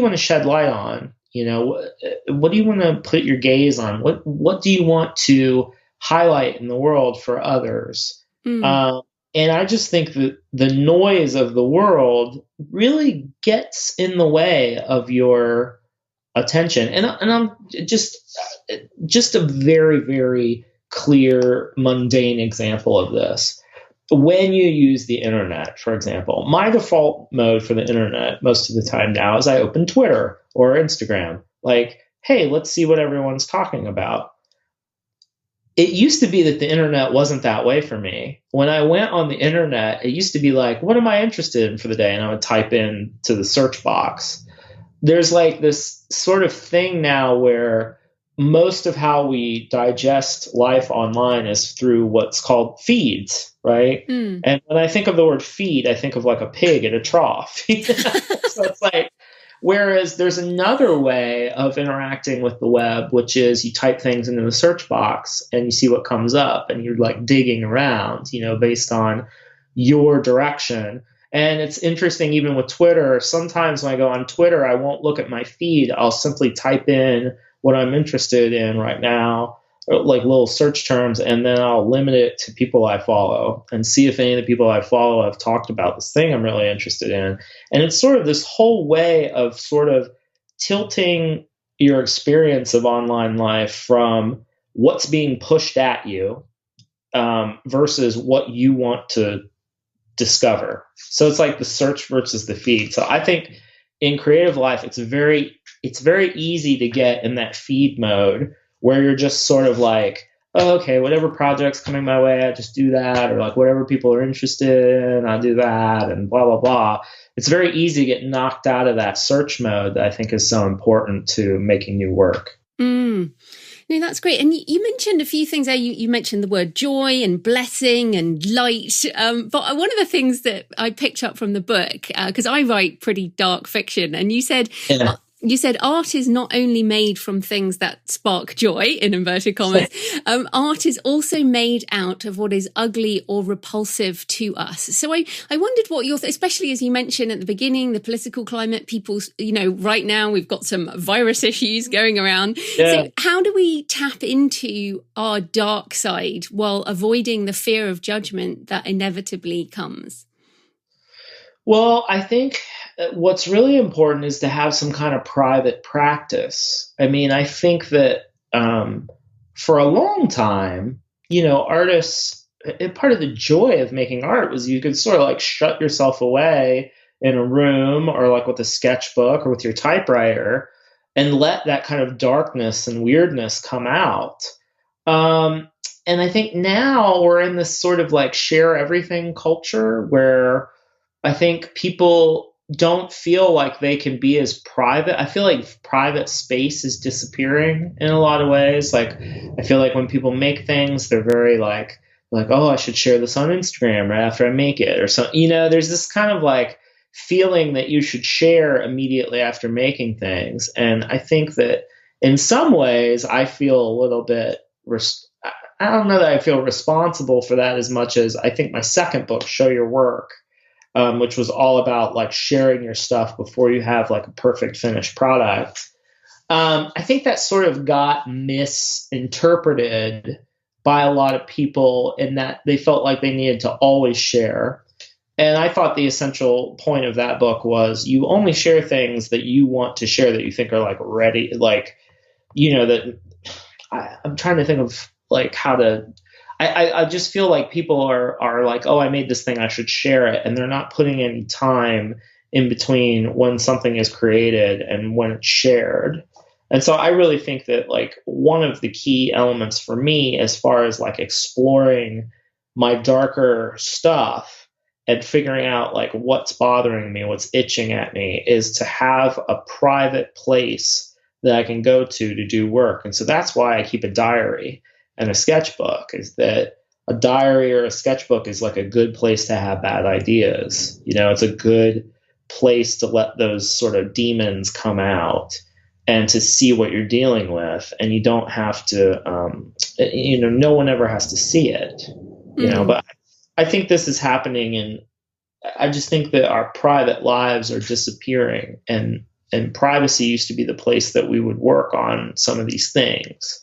[SPEAKER 2] want to shed light on? What do you want to put your gaze on? What do you want to highlight in the world for others? And I just think that the noise of the world really gets in the way of your attention. And I'm just a very, very clear, mundane example of this. When you use the internet, for example, my default mode for the internet most of the time now is I open Twitter or Instagram. Like, hey, let's see what everyone's talking about. It used to be that the internet wasn't that way for me. When I went on the internet, it used to be like, what am I interested in for the day? And I would type in to the search box. There's like this sort of thing now where most of how we digest life online is through what's called feeds, right? And when I think of the word feed, I think of like a pig at a trough. So it's like, whereas there's another way of interacting with the web, which is you type things into the search box and you see what comes up and you're like digging around, based on your direction. And it's interesting, even with Twitter, sometimes when I go on Twitter, I won't look at my feed. I'll simply type in what I'm interested in right now, like little search terms, and then I'll limit it to people I follow and see if any of the people I follow have talked about this thing I'm really interested in. And it's sort of this whole way of sort of tilting your experience of online life from what's being pushed at you versus what you want to discover. So it's like the search versus the feed. So I think in creative life, it's very easy to get in that feed mode where you're just sort of like, oh, okay, whatever project's coming my way, I just do that, or like whatever people are interested in, I do that, and blah, blah, blah. It's very easy to get knocked out of that search mode that I think is so important to making new work.
[SPEAKER 1] No, that's great. And you mentioned a few things there. You mentioned the word joy and blessing and light. But one of the things that I picked up from the book, because I write pretty dark fiction, and you said art is not only made from things that spark joy, in inverted commas, art is also made out of what is ugly or repulsive to us. So I wondered what your, especially as you mentioned at the beginning, the political climate, people, right now we've got some virus issues going around. Yeah. So how do we tap into our dark side while avoiding the fear of judgment that inevitably comes?
[SPEAKER 2] Well, I think what's really important is to have some kind of private practice. I mean, I think that for a long time, artists, part of the joy of making art was you could sort of like shut yourself away in a room or like with a sketchbook or with your typewriter and let that kind of darkness and weirdness come out. And I think now we're in this sort of like share everything culture where I think people don't feel like they can be as private. I feel like private space is disappearing in a lot of ways. Like, I feel like when people make things, they're very like, oh, I should share this on Instagram right after I make it or something. There's this kind of like feeling that you should share immediately after making things. And I think that in some ways I feel a little bit, I don't know that I feel responsible for that as much as I think my second book, Show Your Work, which was all about like sharing your stuff before you have like a perfect finished product. I think that sort of got misinterpreted by a lot of people in that they felt like they needed to always share. And I thought the essential point of that book was you only share things that you want to share that you think are like ready, like, that I'm trying to think of like how to, I just feel like people are like, oh, I made this thing, I should share it. And they're not putting any time in between when something is created and when it's shared. And so I really think that like one of the key elements for me as far as like exploring my darker stuff and figuring out like what's bothering me, what's itching at me, is to have a private place that I can go to do work. And so that's why I keep a diary and a sketchbook, is that a diary or a sketchbook is like a good place to have bad ideas. It's a good place to let those sort of demons come out and to see what you're dealing with. And you don't have to, no one ever has to see it, but I think this is happening. And I just think that our private lives are disappearing, and privacy used to be the place that we would work on some of these things.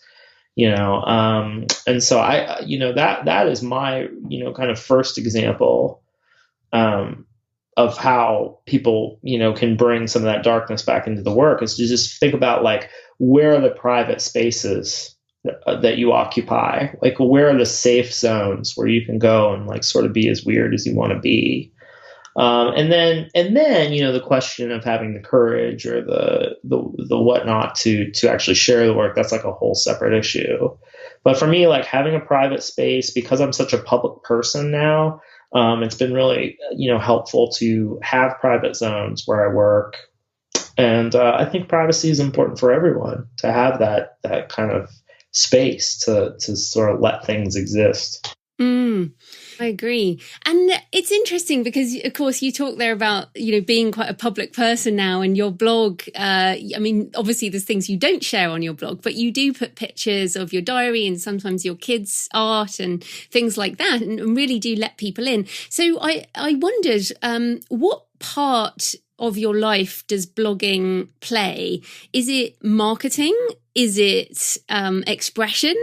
[SPEAKER 2] And so that is my, kind of first example, of how people, can bring some of that darkness back into the work, is to just think about like, where are the private spaces that you occupy? Like, where are the safe zones where you can go and like sort of be as weird as you want to be? And then, the question of having the courage or the whatnot to actually share the work, that's like a whole separate issue. But for me, like having a private space, because I'm such a public person now, it's been really, helpful to have private zones where I work. And I think privacy is important for everyone, to have that kind of space to sort of let things exist.
[SPEAKER 1] I agree. And it's interesting because, of course, you talk there about, being quite a public person now, and your blog. Obviously there's things you don't share on your blog, but you do put pictures of your diary and sometimes your kids' art and things like that, and really do let people in. So I wondered, what part of your life does blogging play? Is it marketing? Is it expression?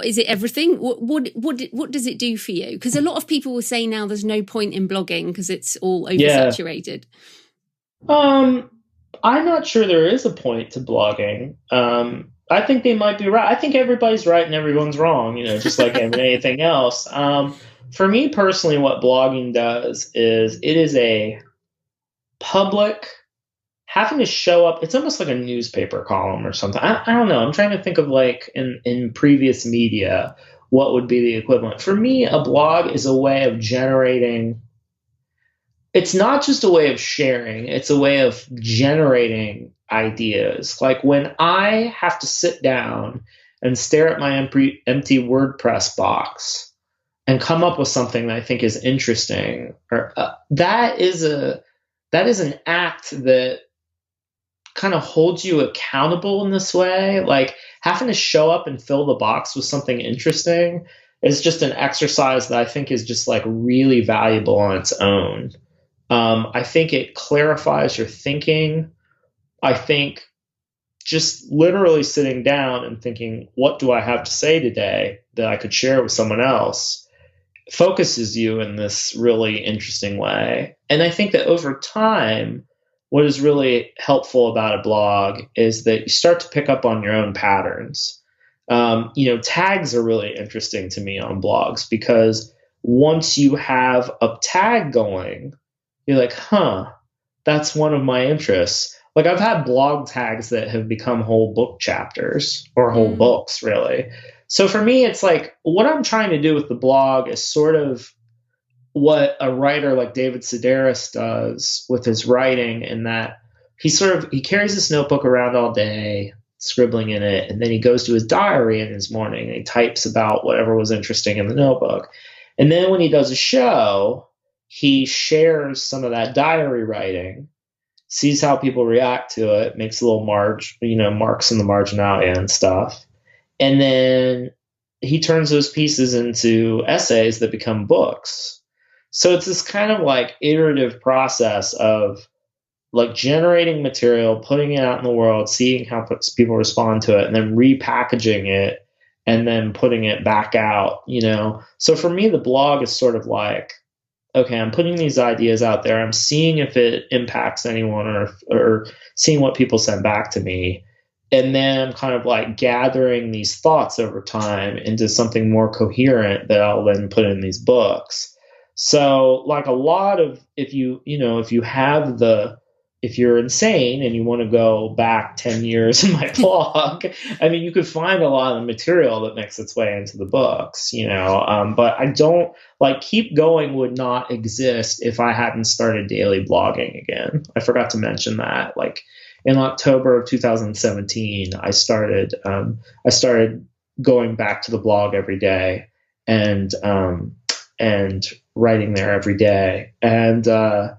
[SPEAKER 1] Is it everything? What does it do for you? Because a lot of people will say now there's no point in blogging because it's all oversaturated.
[SPEAKER 2] I'm not sure there is a point to blogging. I think they might be right. I think everybody's right and everyone's wrong, just like anything else. For me personally, what blogging does is it is a public having to show up. It's almost like a newspaper column or something. I don't know. I'm trying to think of like in previous media, what would be the equivalent. For me, a blog is a way of generating. It's not just a way of sharing. It's a way of generating ideas. Like when I have to sit down and stare at my empty WordPress box and come up with something that I think is interesting, or that is an act that kind of holds you accountable in this way. Like having to show up and fill the box with something interesting is just an exercise that I think is just like really valuable on its own. I think it clarifies your thinking. I think just literally sitting down and thinking, what do I have to say today that I could share with someone else, focuses you in this really interesting way. And I think that over time, what is really helpful about a blog is that you start to pick up on your own patterns. Tags are really interesting to me on blogs because once you have a tag going, you're like, that's one of my interests. Like I've had blog tags that have become whole book chapters or whole books, really. So for me, it's like what I'm trying to do with the blog is sort of what a writer like David Sedaris does with his writing, in that he carries this notebook around all day, scribbling in it, and then he goes to his diary in his morning and he types about whatever was interesting in the notebook. And then when he does a show, he shares some of that diary writing, sees how people react to it, makes a little marks in the marginalia and stuff. And then he turns those pieces into essays that become books. So it's this kind of like iterative process of like generating material, putting it out in the world, seeing how people respond to it, and then repackaging it and then putting it back out, So for me, the blog is sort of like, okay, I'm putting these ideas out there. I'm seeing if it impacts anyone or seeing what people send back to me. And then I'm kind of like gathering these thoughts over time into something more coherent that I'll then put in these books. So like a lot of, if you're insane and you want to go back 10 years in my blog, you could find a lot of material that makes its way into the books, but I don't Keep Going would not exist if I hadn't started daily blogging again. I forgot to mention that. In October of 2017, I started going back to the blog every day and writing there every day. And the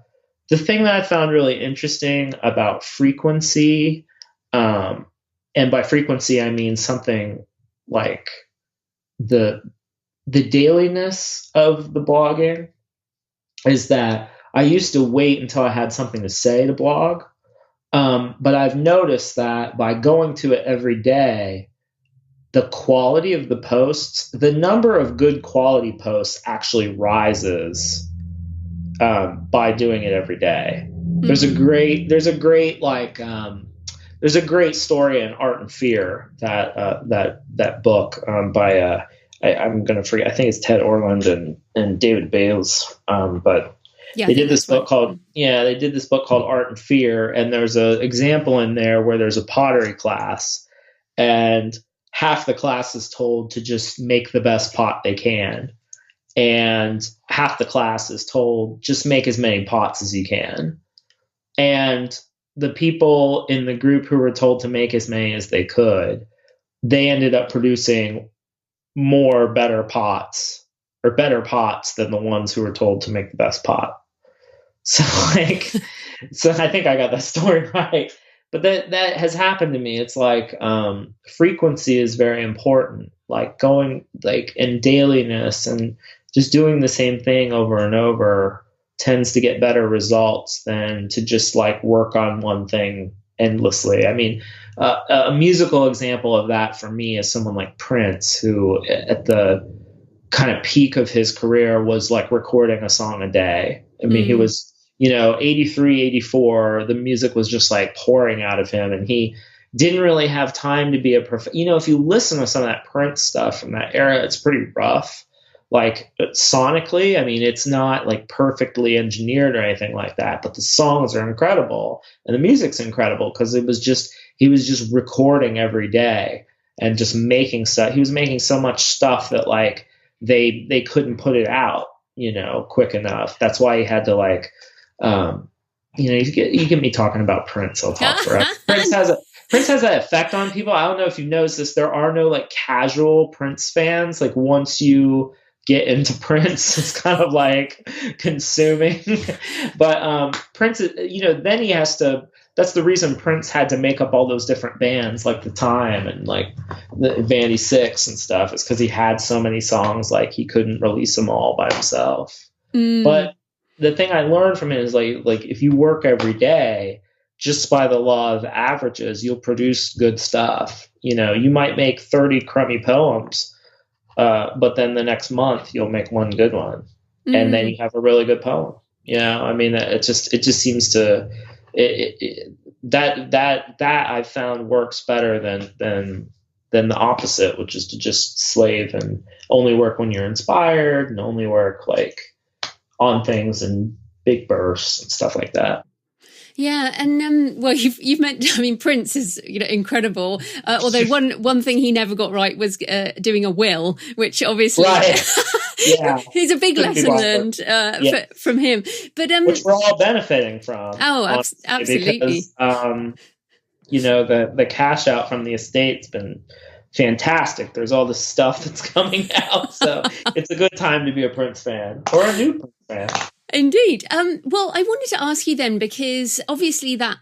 [SPEAKER 2] thing that I found really interesting about frequency, and by frequency I mean something like the dailiness of the blogging, is that I used to wait until I had something to say to blog. But I've noticed that by going to it every day, the quality of the posts, the number of good quality posts actually rises by doing it every day. Mm-hmm. There's a great story in Art and Fear, that book by I'm going to forget. I think it's Ted Orland and David Bales, but. Yeah, they did this book called Art and Fear, and there's an example in there where there's a pottery class, and half the class is told to just make the best pot they can, and half the class is told just make as many pots as you can. And the people in the group who were told to make as many as they could, they ended up producing more better pots or better pots than the ones who were told to make the best pot. So like, so I think I got that story right. But that has happened to me. It's like frequency is very important. Like going like in dailiness and just doing the same thing over and over tends to get better results than to just like work on one thing endlessly. I mean, a musical example of that for me is someone like Prince, who at the kind of peak of his career was like recording a song a day. I mean, he was, 83, 84, the music was just like pouring out of him, and he didn't really have time to be if you listen to some of that Prince stuff from that era, it's pretty rough. Like sonically, I mean, it's not like perfectly engineered or anything like that, but the songs are incredible and the music's incredible because he was just recording every day and just making stuff. He was making so much stuff that like they couldn't put it out, quick enough. That's why he had to like, you get me talking about Prince, I'll talk forever. Prince has that effect on people. I don't know if you noticed this. There are no like casual Prince fans. Like once you get into Prince, it's kind of like consuming. But Prince, then he has to. That's the reason Prince had to make up all those different bands, like The Time and like the Vanity Six and stuff. Is because he had so many songs, like he couldn't release them all by himself. But the thing I learned from it is like if you work every day, just by the law of averages, you'll produce good stuff. You might make 30 crummy poems, but then the next month you'll make one good one, and then you have a really good poem. I mean, it just seems to that I found works better than the opposite, which is to just slave and only work when you're inspired and only work like on things in big bursts and stuff like that.
[SPEAKER 1] Yeah, and well, you've mentioned. I mean, Prince is incredible. Although one thing he never got right was doing a will, which obviously, right. Yeah, he's a big lesson learned from him. But
[SPEAKER 2] which we're all benefiting from.
[SPEAKER 1] Oh, absolutely.
[SPEAKER 2] Because the cash out from the estate's been fantastic. There's all this stuff that's coming out, so it's a good time to be a Prince fan or a new Prince fan.
[SPEAKER 1] Indeed. Well, I wanted to ask you then, because obviously that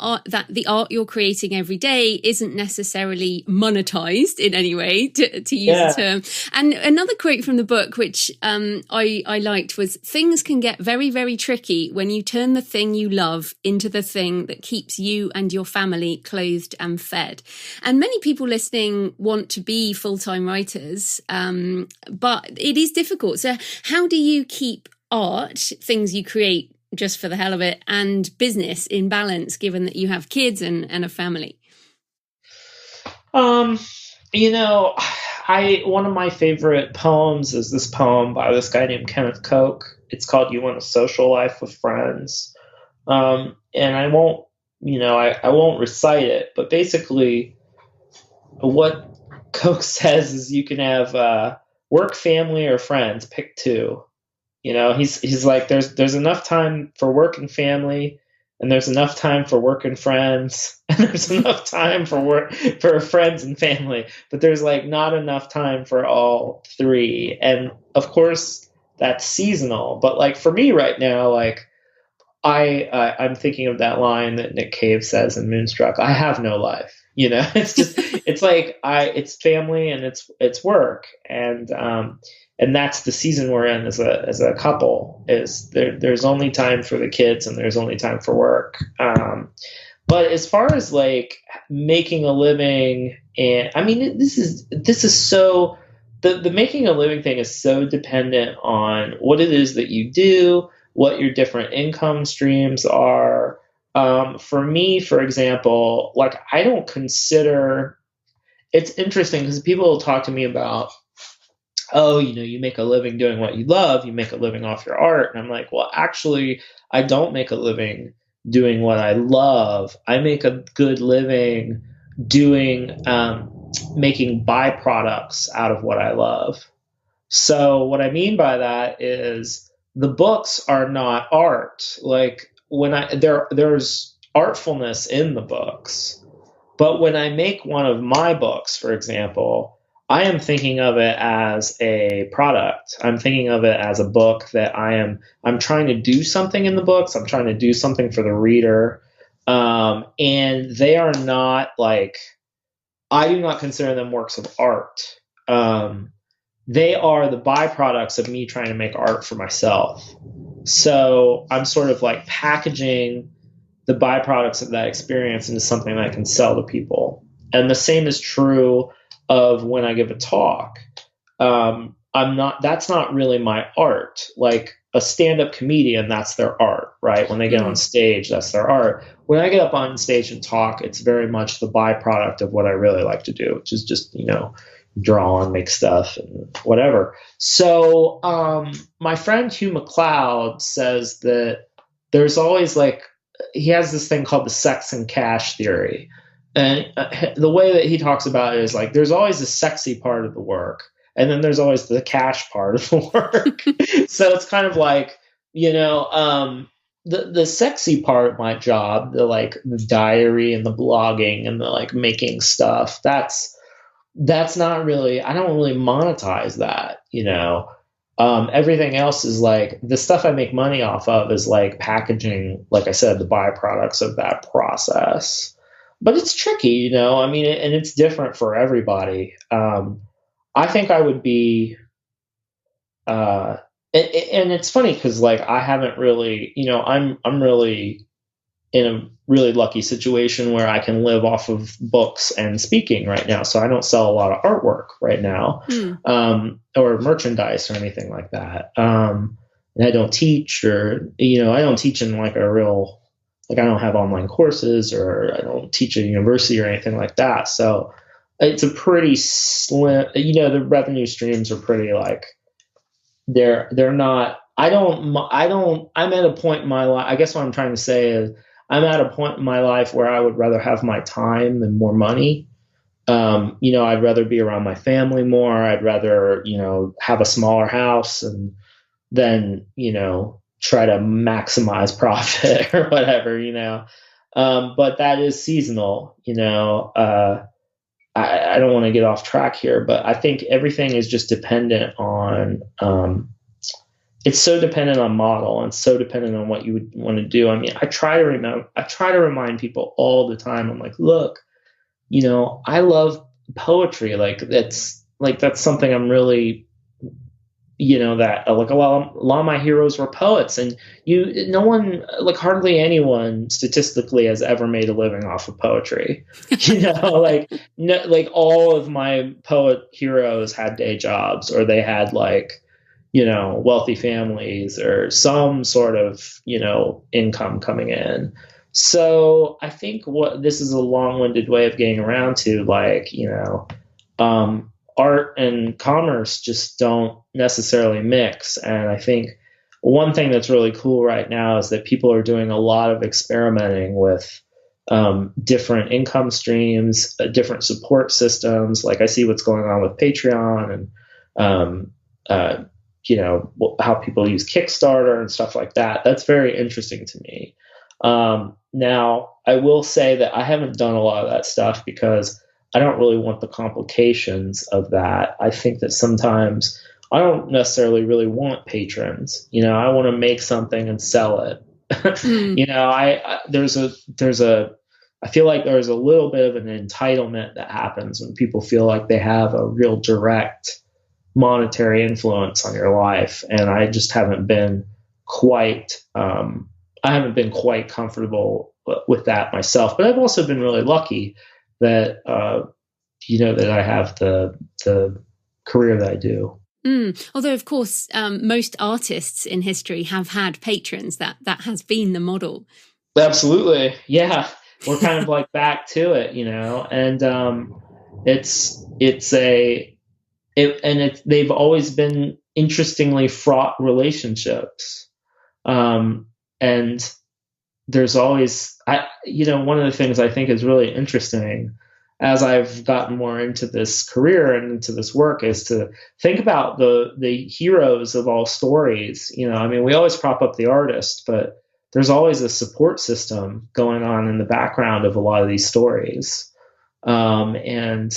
[SPEAKER 1] the art you're creating every day isn't necessarily monetized in any way, to use the term. And another quote from the book, which I liked, was, "Things can get very, very tricky when you turn the thing you love into the thing that keeps you and your family clothed and fed." And many people listening want to be full-time writers, but it is difficult. So how do you keep art, things you create just for the hell of it, and business in balance, given that you have kids and a family?
[SPEAKER 2] One of my favorite poems is this poem by this guy named Kenneth Koch. It's called "You Want a Social Life with Friends." And I won't recite it, but basically what Koch says is you can have work, family, or friends, pick two. He's like, there's enough time for work and family, and there's enough time for work and friends, and there's enough time for friends and family, but there's like not enough time for all three. And of course that's seasonal, but like for me right now, like I'm thinking of that line that Nick Cave says in Moonstruck, "I have no life." It's just, it's like it's family and it's work. And that's the season we're in as a couple, is there's only time for the kids and there's only time for work. But as far as like making a living, and I mean, this is so, the making a living thing is so dependent on what it is that you do, what your different income streams are. For me, for example, like I don't consider, it's interesting because people will talk to me about, oh, you make a living doing what you love, you make a living off your art. And I'm like, well, actually, I don't make a living doing what I love. I make a good living doing, making byproducts out of what I love. So what I mean by that is the books are not art. Like there's artfulness in the books, but when I make one of my books, for example, I am thinking of it as a product. I'm thinking of it as a book that I'm trying to do something in the books. I'm trying to do something for the reader. And they are not like, I do not consider them works of art. They are the byproducts of me trying to make art for myself. So I'm sort of like packaging the byproducts of that experience into something that I can sell to people. And the same is true of when I give a talk. That's not really my art. Like a stand-up comedian, that's their art, right? When they get on stage, that's their art. When I get up on stage and talk, it's very much the byproduct of what I really like to do, which is just, draw and make stuff and whatever. So my friend Hugh McLeod says that there's always like, he has this thing called the sex and cash theory. And the way that he talks about it is like, there's always a sexy part of the work, and then there's always the cash part of the work. So it's kind of like, the sexy part of my job, the diary and the blogging and the like making stuff, that's not really, I don't really monetize that, everything else is like the stuff I make money off of is like packaging, like I said, the byproducts of that process. But it's tricky, I mean, and it's different for everybody. I think I would be, and it's funny because like I haven't really, I'm really in a really lucky situation where I can live off of books and speaking right now. So I don't sell a lot of artwork right now, or merchandise or anything like that. And I don't teach I don't teach in like a real, like I don't have online courses, or I don't teach at a university or anything like that. So it's a pretty slim, the revenue streams are pretty like, they're not, I'm at a point in my life, I guess what I'm trying to say is I'm at a point in my life where I would rather have my time than more money. I'd rather be around my family more. I'd rather, have a smaller house and then, try to maximize profit or whatever, but that is seasonal, I don't want to get off track here, but I think everything is just dependent on, it's so dependent on model and so dependent on what you would want to do. I mean, I try to remind people all the time. I'm like, look, I love poetry. That's something I'm really, that like a lot of my heroes were poets, and no one, like hardly anyone statistically has ever made a living off of poetry. Like all of my poet heroes had day jobs, or they had like, wealthy families or some sort of, income coming in. So I think this is a long-winded way of getting around to like, art and commerce just don't necessarily mix. And I think one thing that's really cool right now is that people are doing a lot of experimenting with different income streams, different support systems. Like I see what's going on with Patreon and, how people use Kickstarter and stuff like that. That's very interesting to me. Now, I will say that I haven't done a lot of that stuff because I don't really want the complications of that. I think that sometimes I don't necessarily really want patrons. I want to make something and sell it. I feel like there's a little bit of an entitlement that happens when people feel like they have a real direct monetary influence on your life. And I just haven't been quite comfortable with that myself. But I've also been really lucky that, that I have the career that I do.
[SPEAKER 1] Although, of course, most artists in history have had patrons. That has been the model.
[SPEAKER 2] Absolutely. Yeah. We're kind of like back to it, and they've always been interestingly fraught relationships. And there's always, one of the things I think is really interesting as I've gotten more into this career and into this work is to think about the heroes of all stories. We always prop up the artist, but there's always a support system going on in the background of a lot of these stories. And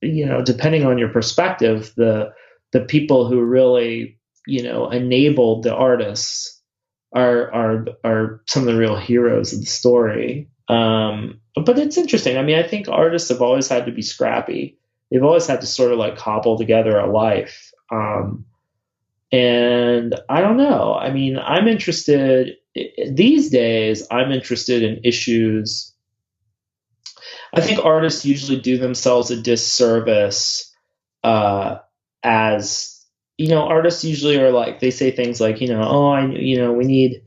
[SPEAKER 2] depending on your perspective, the people who really, enabled the artists are some of the real heroes of the story. But it's interesting. I mean, I think artists have always had to be scrappy. They've always had to sort of like cobble together a life. And I don't know. I mean, these days, I'm interested in issues. I think artists usually do themselves a disservice, artists usually are like, they say things like, we need,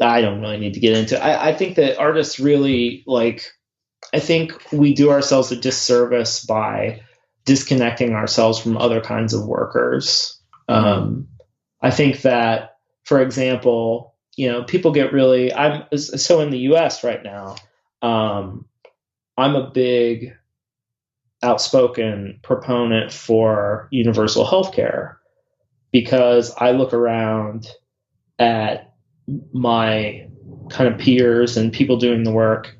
[SPEAKER 2] I don't really need to get into it. I think that artists really I think we do ourselves a disservice by disconnecting ourselves from other kinds of workers. I think that, for example, people get really, so in the US right now, I'm a big outspoken proponent for universal healthcare, because I look around at my kind of peers and people doing the work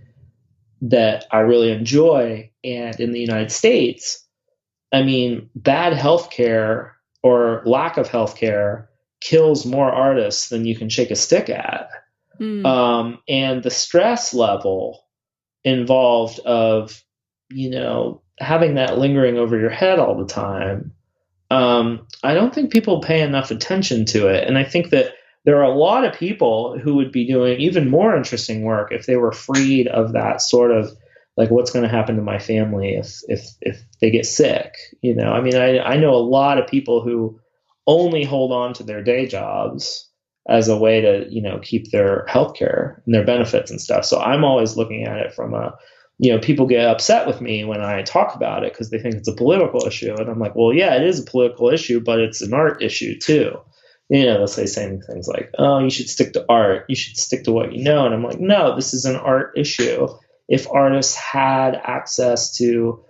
[SPEAKER 2] that I really enjoy. And in the United States, I mean, bad healthcare or lack of healthcare kills more artists than you can shake a stick at. And the stress level involved of, having that lingering over your head all the time, I don't think people pay enough attention to it. And I think that there are a lot of people who would be doing even more interesting work if they were freed of that sort of like, what's going to happen to my family if they get sick? I mean, I know a lot of people who only hold on to their day jobs as a way to, keep their healthcare and their benefits and stuff. So I'm always looking at it from people get upset with me when I talk about it because they think it's a political issue. And I'm like, well, yeah, it is a political issue, but it's an art issue too. They'll say things like, oh, you should stick to art. You should stick to what you know. And I'm like, no, this is an art issue. If artists had access to,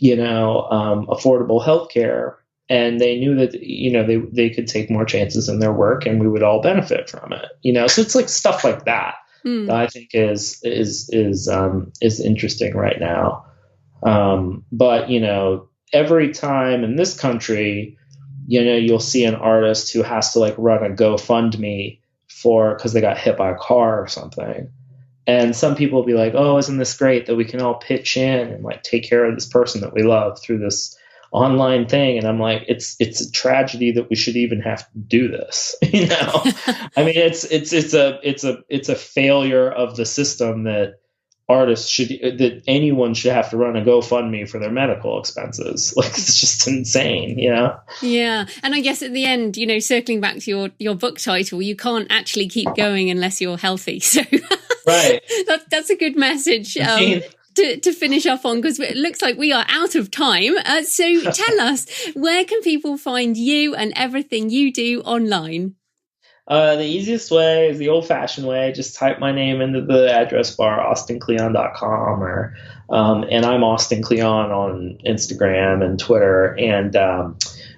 [SPEAKER 2] affordable healthcare, and they knew that, they could take more chances in their work and we would all benefit from it, so it's like stuff like that. That I think is interesting right now. But, every time in this country, you'll see an artist who has to like run a GoFundMe because they got hit by a car or something. And some people will be like, oh, isn't this great that we can all pitch in and like take care of this person that we love through this online thing. And I'm like, it's a tragedy that we should even have to do this. I mean, it's a failure of the system that anyone should have to run a GoFundMe for their medical expenses. Like, it's just insane,
[SPEAKER 1] Yeah. And I guess at the end, circling back to your book title, you can't actually keep going unless you're healthy. So
[SPEAKER 2] right.
[SPEAKER 1] That's a good message. To finish off on, because it looks like we are out of time. So tell us, where can people find you and everything you do online?
[SPEAKER 2] The easiest way is the old-fashioned way. Just type my name into the address bar, austinkleon.com, and I'm Austin Kleon on Instagram and Twitter. And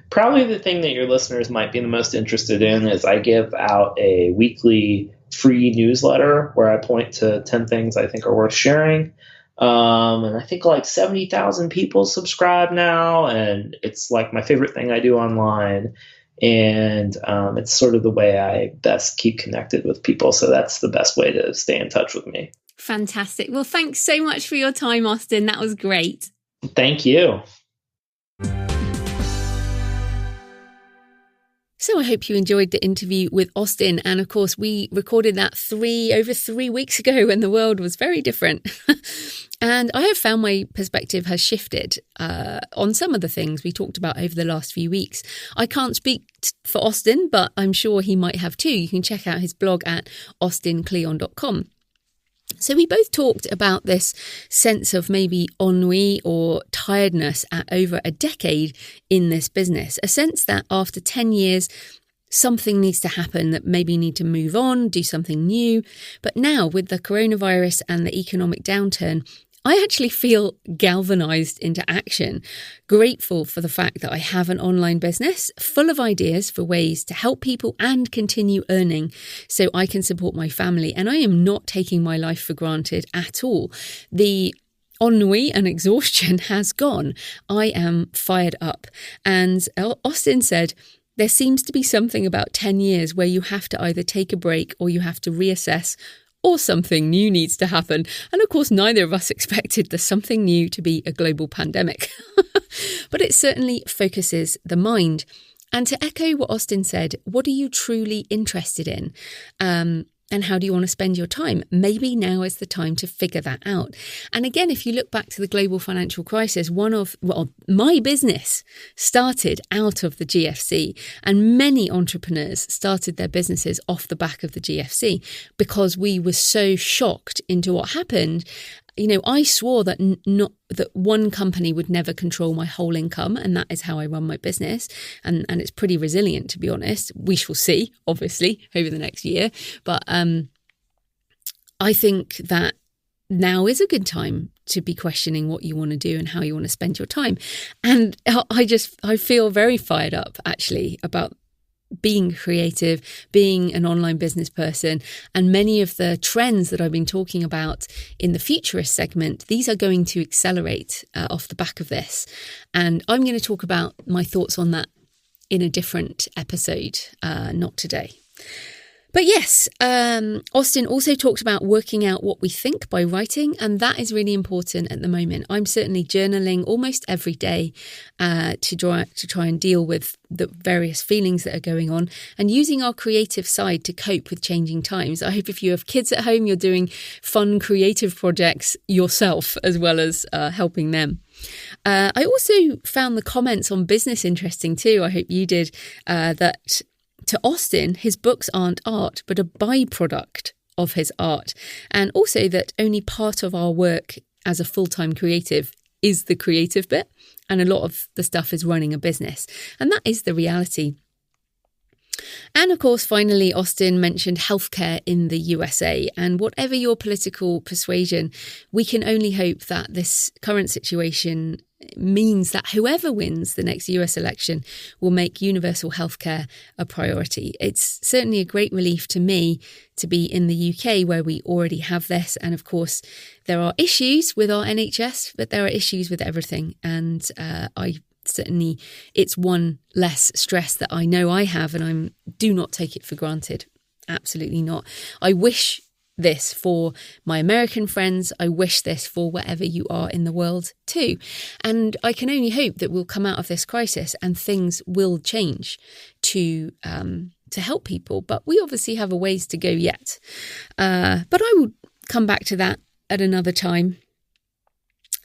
[SPEAKER 2] probably the thing that your listeners might be the most interested in is I give out a weekly free newsletter where I point to 10 things I think are worth sharing. And I think like 70,000 people subscribe now, and it's like my favorite thing I do online. And it's sort of the way I best keep connected with people. So that's the best way to stay in touch with me.
[SPEAKER 1] Fantastic. Well, thanks so much for your time, Austin. That was great.
[SPEAKER 2] Thank you.
[SPEAKER 1] So I hope you enjoyed the interview with Austin. And of course, we recorded that over 3 weeks ago when the world was very different. And I have found my perspective has shifted on some of the things we talked about over the last few weeks. I can't speak for Austin, but I'm sure he might have too. You can check out his blog at austinkleon.com. So we both talked about this sense of maybe ennui or tiredness at over a decade in this business, a sense that after 10 years, something needs to happen, that maybe you need to move on, do something new. But now with the coronavirus and the economic downturn, I actually feel galvanized into action, grateful for the fact that I have an online business full of ideas for ways to help people and continue earning so I can support my family. And I am not taking my life for granted at all. The ennui and exhaustion has gone. I am fired up. And Austin said, there seems to be something about 10 years where you have to either take a break or you have to reassess, or something new needs to happen. And of course, neither of us expected the something new to be a global pandemic. But it certainly focuses the mind. And to echo what Austin said, what are you truly interested in? And how do you want to spend your time? Maybe now is the time to figure that out. And again, if you look back to the global financial crisis, my business started out of the GFC, and many entrepreneurs started their businesses off the back of the GFC because we were so shocked into what happened. You know, I swore that that one company would never control my whole income, and that is how I run my business. And it's pretty resilient, to be honest. We shall see, obviously, over the next year. But I think that now is a good time to be questioning what you want to do and how you want to spend your time. And I feel very fired up, actually, about being creative, being an online business person, and many of the trends that I've been talking about in the futurist segment, these are going to accelerate off the back of this. And I'm going to talk about my thoughts on that in a different episode, not today. But yes, Austin also talked about working out what we think by writing, and that is really important at the moment. I'm certainly journaling almost every day to try and deal with the various feelings that are going on and using our creative side to cope with changing times. I hope if you have kids at home, you're doing fun creative projects yourself as well as helping them. I also found the comments on business interesting too. I hope you did, that to Austin, his books aren't art, but a byproduct of his art. And also that only part of our work as a full-time creative is the creative bit. And a lot of the stuff is running a business. And that is the reality. And of course, finally, Austin mentioned healthcare in the USA. And whatever your political persuasion, we can only hope that this current situation means that whoever wins the next US election will make universal healthcare a priority. It's certainly a great relief to me to be in the UK where we already have this. And of course, there are issues with our NHS, but there are issues with everything. And it's one less stress that I know I have, and I do not take it for granted. Absolutely not. I wish this for my American friends. I wish this for wherever you are in the world too. And I can only hope that we'll come out of this crisis and things will change to help people. But we obviously have a ways to go yet. But I will come back to that at another time.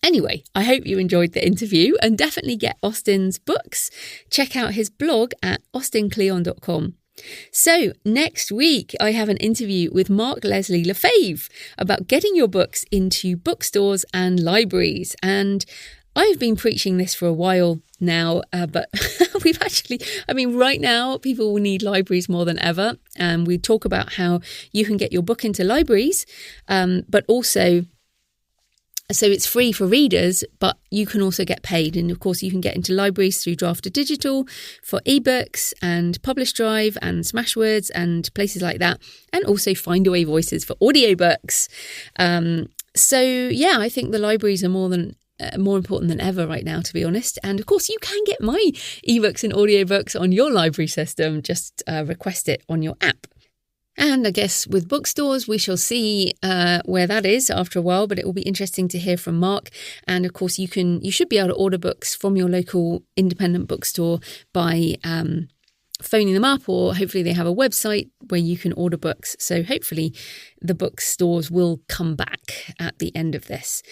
[SPEAKER 1] Anyway, I hope you enjoyed the interview and definitely get Austin's books. Check out his blog at austinkleon.com. So next week, I have an interview with Mark Leslie Lefebvre about getting your books into bookstores and libraries. And I've been preaching this for a while now, but right now people will need libraries more than ever. And we talk about how you can get your book into libraries, but also so it's free for readers, but you can also get paid. And of course, you can get into libraries through Draft Digital for ebooks and Publish Drive and Smashwords and places like that. And also Findaway Voices for audiobooks. I think the libraries are more important than ever right now, to be honest. And of course, you can get my ebooks and audiobooks on your library system. Just request it on your app. And I guess with bookstores, we shall see where that is after a while, but it will be interesting to hear from Mark. And of course, you should be able to order books from your local independent bookstore by phoning them up, or hopefully they have a website where you can order books. So hopefully the bookstores will come back at the end of this.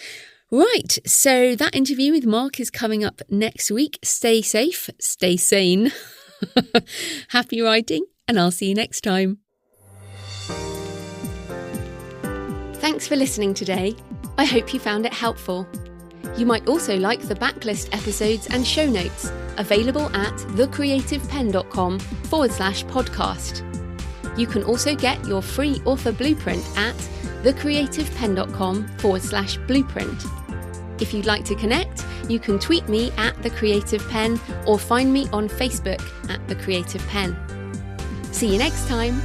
[SPEAKER 1] Right, so that interview with Mark is coming up next week. Stay safe, stay sane, happy writing, and I'll see you next time. Thanks for listening today. I hope you found it helpful. You might also like the backlist episodes and show notes available at thecreativepenn.com/podcast. You can also get your free author blueprint at thecreativepenn.com/blueprint. If you'd like to connect, you can tweet me at The Creative Penn or find me on Facebook at The Creative Penn. See you next time.